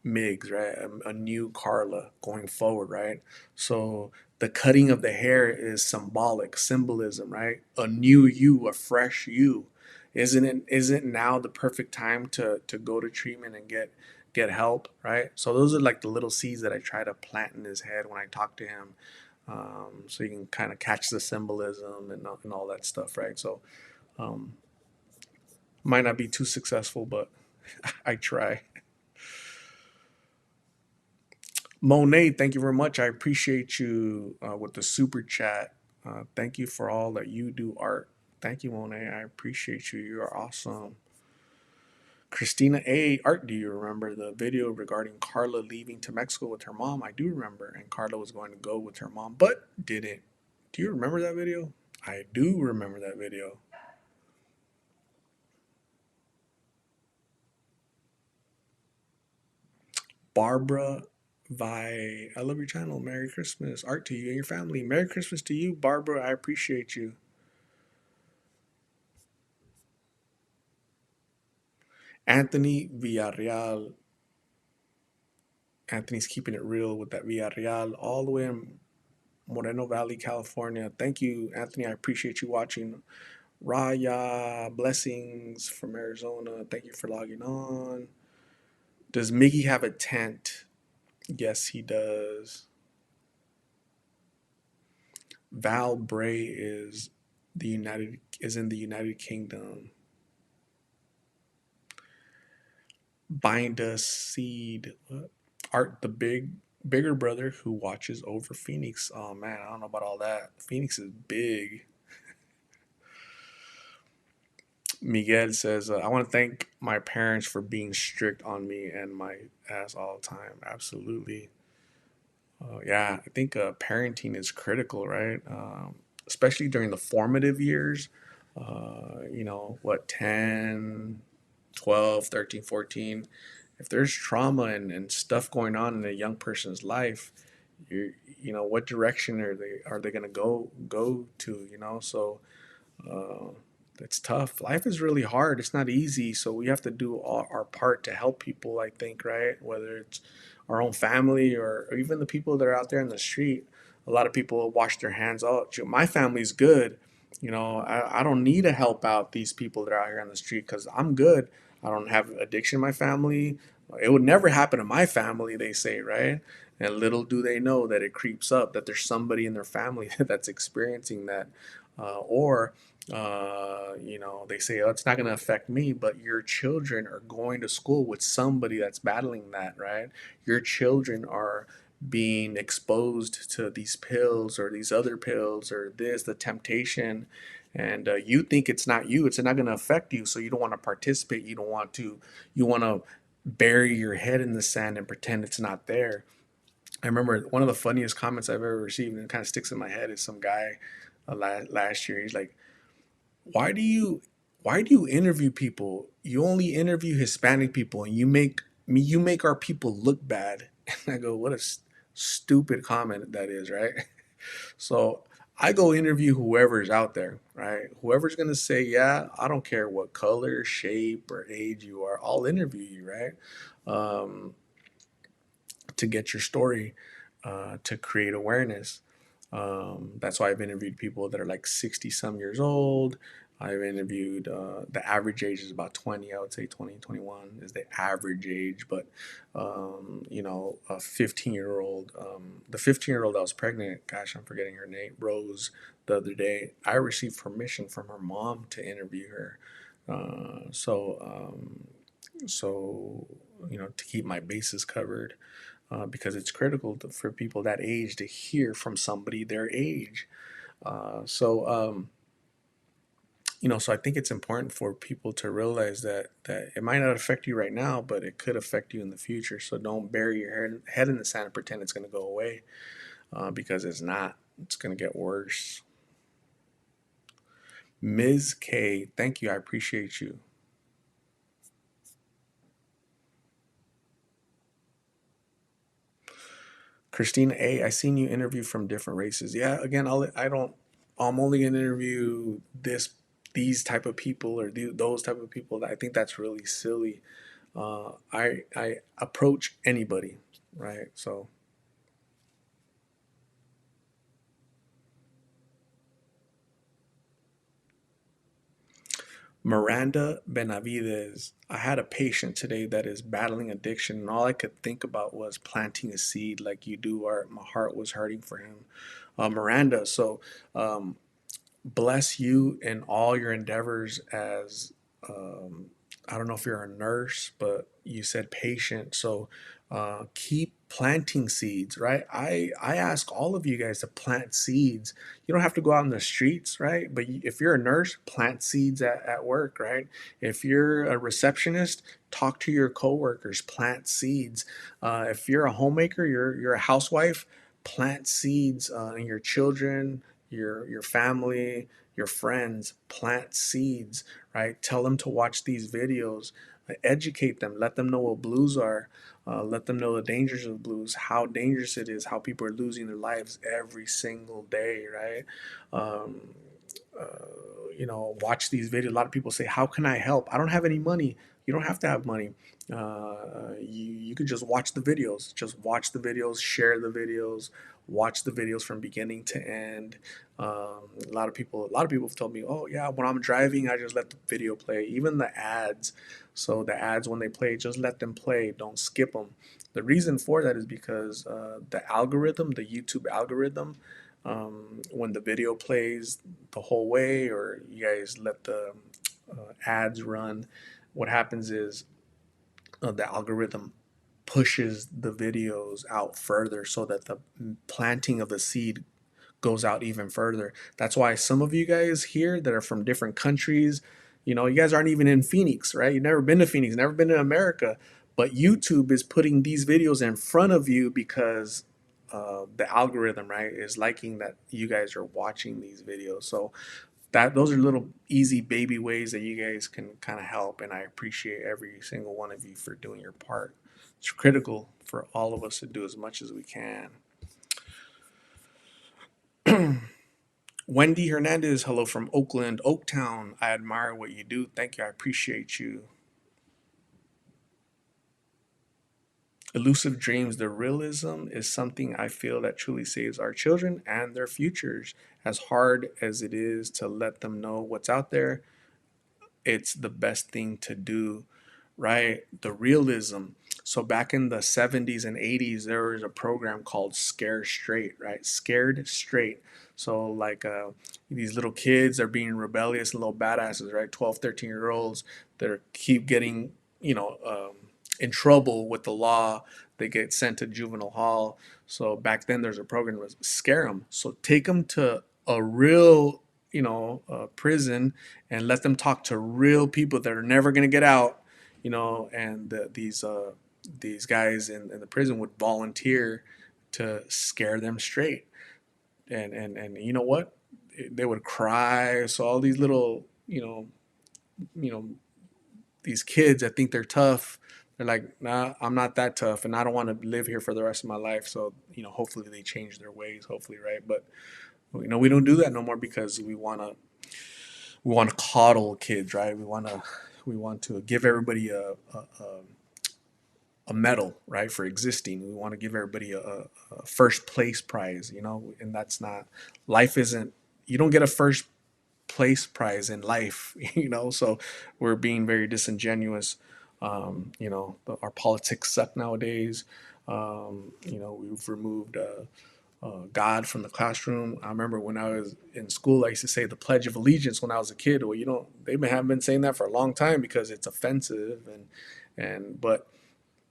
Migs, right? A new Karla going forward, right? So the cutting of the hair is symbolic, symbolism, right? A new you, a fresh you. Isn't now the perfect time to go to treatment and get help, right? So those are like the little seeds that I try to plant in his head when I talk to him, so you can kind of catch the symbolism and all that stuff, right? So um, might not be too successful, but I try. Monet, thank you very much. I appreciate you with the super chat. Thank you for all that you do, art. Thank you, Monet. I appreciate you. You are awesome. Christina A. Art, do you remember the video regarding Karla leaving to Mexico with her mom? I do remember. And Karla was going to go with her mom, but didn't. Do you remember that video? I do remember that video. Barbara Vi, I love your channel. Merry Christmas. Art to you and your family. Merry Christmas to you, Barbara. I appreciate you. Anthony Villarreal. Anthony's keeping it real with that Villarreal all the way in Moreno Valley, California. Thank you, Anthony. I appreciate you watching. Raya, blessings from Arizona. Thank you for logging on. Does Miggy have a tent? Yes, he does. Val Bray is in the United Kingdom. Bind us seed. Art the bigger brother who watches over Phoenix. Oh man, I don't know about all that. Phoenix is big. Miguel says, I want to thank my parents for being strict on me and my ass all the time. Absolutely. Yeah, I think parenting is critical, right? Especially during the formative years. What, 10, 12, 13, 14. If there's trauma and stuff going on in a young person's life, what direction are they going to go to, So uh, it's tough. Life is really hard. It's not easy. So we have to do our part to help people, I think, right? Whether it's our own family or even the people that are out there in the street. A lot of people wash their hands. Oh, my family's good. I don't need to help out these people that are out here on the street because I'm good. I don't have addiction in my family. It would never happen to my family, they say, right? And little do they know that it creeps up, that there's somebody in their family that's experiencing that. Or they say, oh, it's not going to affect me, but your children are going to school with somebody that's battling that, right? Your children are being exposed to these pills or these other pills or the temptation, and you think it's not going to affect you, so you don't want to participate. You want to bury your head in the sand and pretend it's not there. I remember one of the funniest comments I've ever received, and it kind of sticks in my head, is some guy last year. He's like, why do you interview people? You only interview Hispanic people, and you make our people look bad. And I go, what a stupid comment that is, right? So I go interview whoever's out there, right? Whoever's gonna say, yeah, I don't care what color, shape, or age you are, I'll interview you, right? Um, to get your story, to create awareness. That's why I've interviewed people that are like 60 some years old. I've interviewed, the average age is about 20. I would say 20, 21 is the average age. But, a 15-year-old, the 15-year-old that was pregnant, gosh, I'm forgetting her name, Rose, the other day, I received permission from her mom to interview her. So, to keep my bases covered, because it's critical for people that age to hear from somebody their age. Uh, so, um, so I think it's important for people to realize that it might not affect you right now, but it could affect you in the future. So don't bury your head in the sand and pretend it's going to go away, because it's not. It's going to get worse. Ms. K, thank you. I appreciate you. Christina A, I seen you interview from different races. Yeah, again, I don't. I'm only gonna interview these type of people or those type of people. I think that's really silly. I approach anybody, right? So Miranda Benavides, I had a patient today that is battling addiction, and all I could think about was planting a seed like you do. Or my heart was hurting for him. Miranda, so um, bless you in all your endeavors as, um, I don't know if you're a nurse, but you said patient. So keep planting seeds, right? I ask all of you guys to plant seeds. You don't have to go out in the streets, right? But if you're a nurse, plant seeds at work, right? If you're a receptionist, talk to your coworkers, plant seeds. If you're a homemaker, you're a housewife, plant seeds in your children, your family, your friends, plant seeds, right? Tell them to watch these videos, educate them, let them know what blues are, let them know the dangers of blues, how dangerous it is, how people are losing their lives every single day, right? Um, watch these videos. A lot of people say, "How can I help? I don't have any money." You don't have to have money. You could just watch the videos. Just watch the videos, share the videos, watch the videos from beginning to end. A lot of people have told me, "Oh yeah, when I'm driving, I just let the video play." Even the ads. So the ads when they play, just let them play. Don't skip them. The reason for that is because the algorithm, the YouTube algorithm, when the video plays the whole way, or you guys let the ads run, what happens is the algorithm pushes the videos out further so that the planting of the seed goes out even further. That's why some of you guys here that are from different countries, you guys aren't even in Phoenix, right? You've never been to Phoenix, never been to America, but YouTube is putting these videos in front of you because the algorithm, right, is liking that you guys are watching these videos. So those are little easy baby ways that you guys can kind of help, and I appreciate every single one of you for doing your part. It's critical for all of us to do as much as we can. Wendy Hernandez, hello from Oakland, Oaktown. I admire what you do. Thank you. I appreciate you. Elusive Dreams, the realism is something I feel that truly saves our children and their futures. As hard as it is to let them know what's out there, it's the best thing to do, right? The realism. So back in the 70s and 80s, there was a program called Scare Straight, right? Scared Straight. So like these little kids are being rebellious little badasses, right? 12, 13-year olds that keep getting, in trouble with the law. They get sent to juvenile hall. So back then there's a program that was scare them. So take them to a real, prison, and let them talk to real people that are never going to get out, and these guys in the prison would volunteer to scare them straight, and you know what, they would cry. So all these little, you know these kids that think they're tough, they're like, nah, I'm not that tough, and I don't want to live here for the rest of my life. So hopefully they change their ways, hopefully, right? But we don't do that no more because we want to coddle kids, right? We want to give everybody a medal, right, for existing. We want to give everybody a first place prize, and that's not life. Isn't You don't get a first place prize in life, so we're being very disingenuous. Our politics suck nowadays. We've removed God from the classroom. I remember when I was in school, I used to say the Pledge of Allegiance when I was a kid. Well, they have been saying that for a long time because it's offensive, but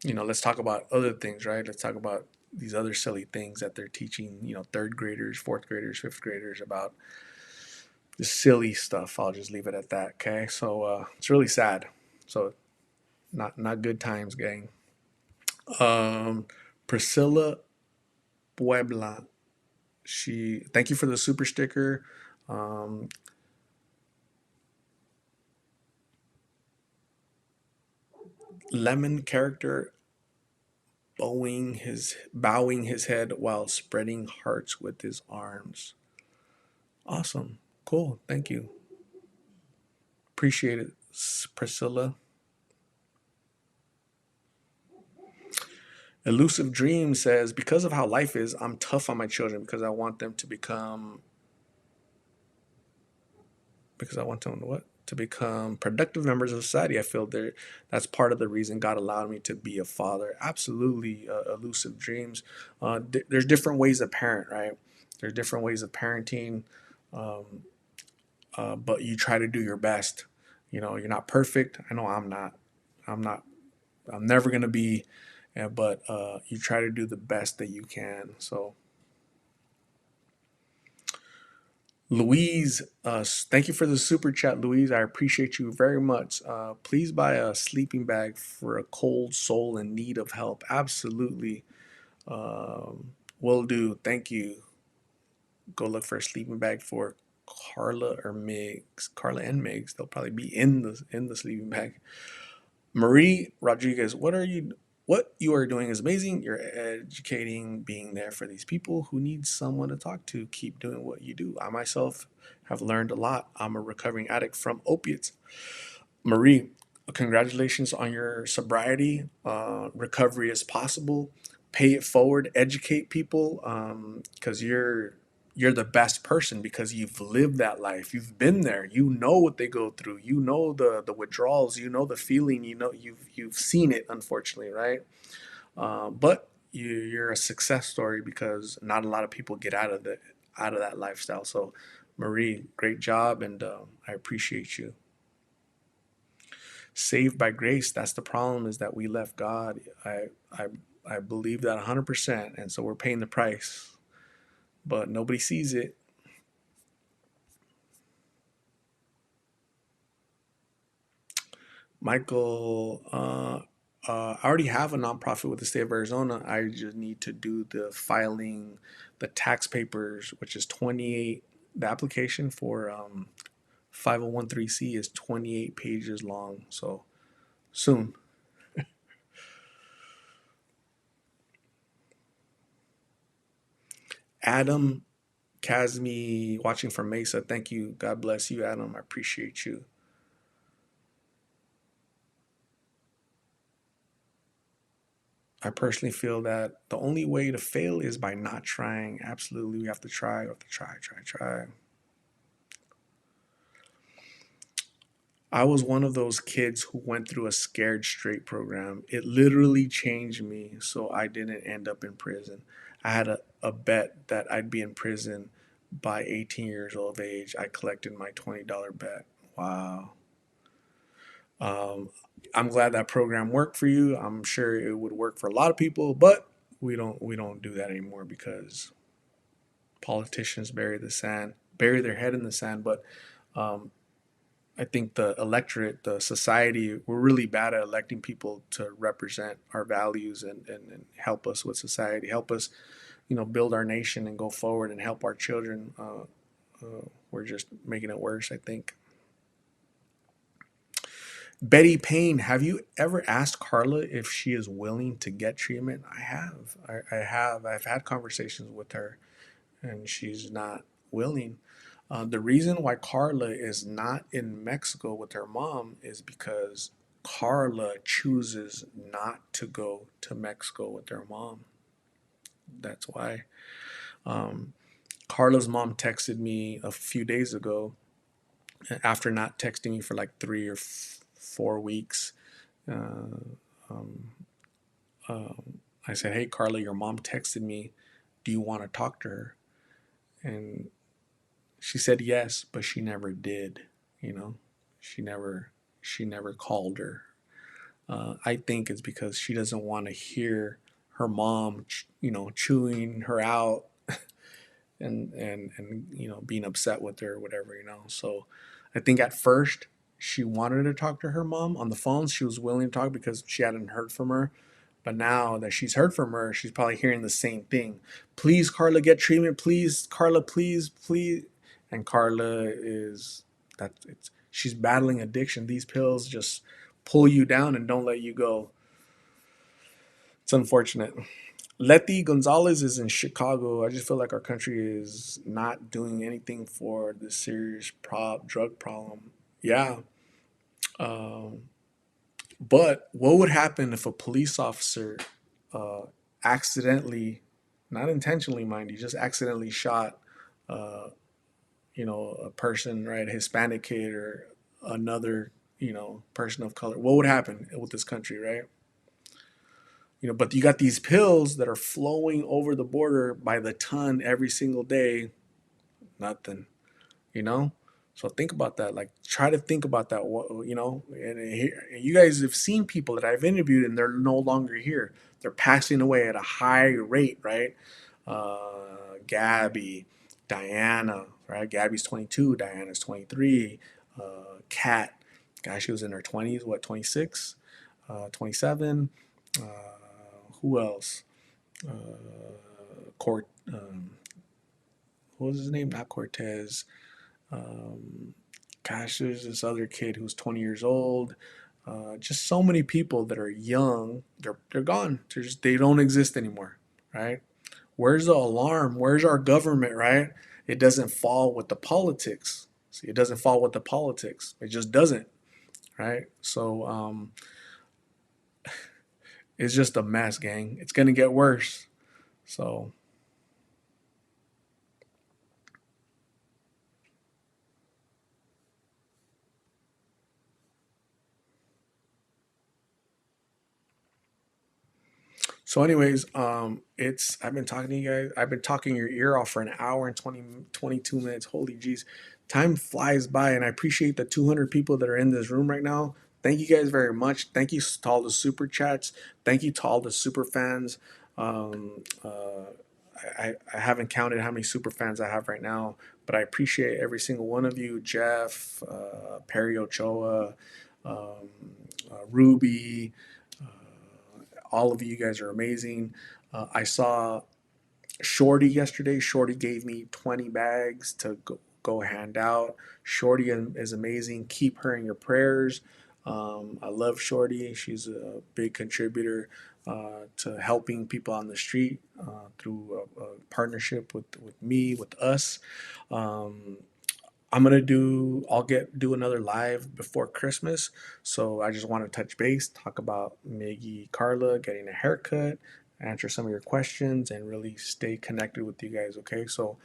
let's talk about other things, right? Let's talk about these other silly things that they're teaching, third graders, fourth graders, fifth graders about the silly stuff. I'll just leave it at that. Okay, so it's really sad. So not good times, gang. Um, Priscilla Puebla. Thank you for the super sticker. Um, Lemon character bowing his head while spreading hearts with his arms. Awesome. Cool. Thank you. Appreciate it, Priscilla. Elusive Dream says, because of how life is, I'm tough on my children because I want them to what? To become productive members of society. I feel that's part of the reason God allowed me to be a father. Absolutely, Elusive Dreams. There's different ways of parent, right? There's different ways of parenting, um, but you try to do your best. You're not perfect. I know I'm not. I'm not. I'm never gonna be, but you try to do the best that you can. So, Louise, thank you for the super chat, Louise. I appreciate you very much. Please buy a sleeping bag for a cold soul in need of help. Absolutely, will do. Thank you. Go look for a sleeping bag for Karla or Migs. Karla and Migs. They'll probably be in the sleeping bag. Marie Rodriguez, what you are doing is amazing. You're educating, being there for these people who need someone to talk to. Keep doing what you do. I myself have learned a lot. I'm a recovering addict from opiates. Marie, congratulations on your sobriety. Recovery is possible. Pay it forward. Educate people, because you're the best person because you've lived that life. You've been there. You know what they go through. You know the withdrawals. You know the feeling. You've seen it. Unfortunately, right? But you're a success story because not a lot of people get out of that lifestyle. So, Marie, great job, and I appreciate you. Saved by grace. That's the problem, is that we left God. I I believe that 100%, and so we're paying the price, but nobody sees it. Michael, I already have a nonprofit with the state of Arizona. I just need to do the filing, the tax papers, which is 28. The application for 501(c) is 28 pages long. So soon. Adam Kazmi watching from Mesa. Thank you. God bless you, Adam. I appreciate you. I personally feel that the only way to fail is by not trying. Absolutely, we have to try. We have to try, try, try. I was one of those kids who went through a scared straight program. It literally changed me so I didn't end up in prison. I had a bet that I'd be in prison by 18 years old of age. I collected my $20 bet. Wow. Um, I'm glad that program worked for you. I'm sure it would work for a lot of people, but we don't do that anymore because politicians bury their head in the sand. But um, I think the electorate, the society, we're really bad at electing people to represent our values and help us with society, help us, build our nation and go forward and help our children. We're just making it worse, I think. Betty Payne, have you ever asked Karla if she is willing to get treatment? I have. I have. I've had conversations with her, and she's not willing. The reason why Karla is not in Mexico with her mom is because Karla chooses not to go to Mexico with her mom. That's why. Um, Karla's mom texted me a few days ago, after not texting me for like 3 or 4 weeks. Uh, um, I said, "Hey, Karla, your mom texted me. Do you want to talk to her?" And she said yes, but she never did. You know, she never she never called her. I think it's because she doesn't want to hear her mom, chewing her out and being upset with her or whatever. So I think at first she wanted to talk to her mom on the phone. She was willing to talk because she hadn't heard from her. But now that she's heard from her, she's probably hearing the same thing. Please, Karla, get treatment. Please, Karla, please, please. And Karla is that it's she's battling addiction. These pills just pull you down and don't let you go. It's unfortunate. Letty Gonzalez is in Chicago. I just feel like our country is not doing anything for this serious drug problem. Yeah. Um, but what would happen if a police officer uh, accidentally, not intentionally, mind you, just accidentally shot, uh, a person, right, a Hispanic kid or another, person of color? What would happen with this country, right? But you got these pills that are flowing over the border by the ton every single day. Nothing, you know. So think about that. Like, try to think about that. And here, you guys have seen people that I've interviewed, and they're no longer here. They're passing away at a high rate, right? Gabby, Diana, right? Gabby's 22, Diana's 23. Kat, gosh, she was in her 20s. What, 26, 27. Uh, who else? Court. What was his name? Not Cortez. Um, Gosh, there's this other kid who's 20 years old. Just so many people that are young. They're gone. They don't exist anymore, right? Where's the alarm? Where's our government, right? It doesn't fall with the politics. See, it doesn't fall with the politics. It just doesn't, right? So it's just a mess, gang. It's gonna get worse. So anyways, it's I've been talking to you guys. I've been talking your ear off for an hour and 22 minutes. Holy jeez, time flies by, and I appreciate the 200 people that are in this room right now. Thank you guys very much. Thank you to all the super chats. Thank you to all the super fans. Um, uh, I haven't counted how many super fans I have right now, but I appreciate every single one of you. Jeff, Perry Ochoa, um, Ruby, all of you guys are amazing. I saw Shorty yesterday. Shorty gave me 20 bags to go hand out. Shorty is amazing. Keep her in your prayers. I love Shorty. She's a big contributor to helping people on the street through a partnership with me, with us. Um, I'll do another live before Christmas. So I just want to touch base, talk about Miggy Carla getting a haircut, answer some of your questions, and really stay connected with you guys. Okay. So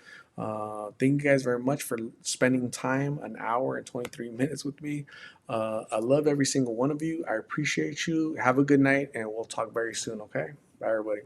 thank you guys very much for spending time, an hour and 23 minutes with me. I love every single one of you. I appreciate you. Have a good night, and we'll talk very soon. Okay. Bye, everybody.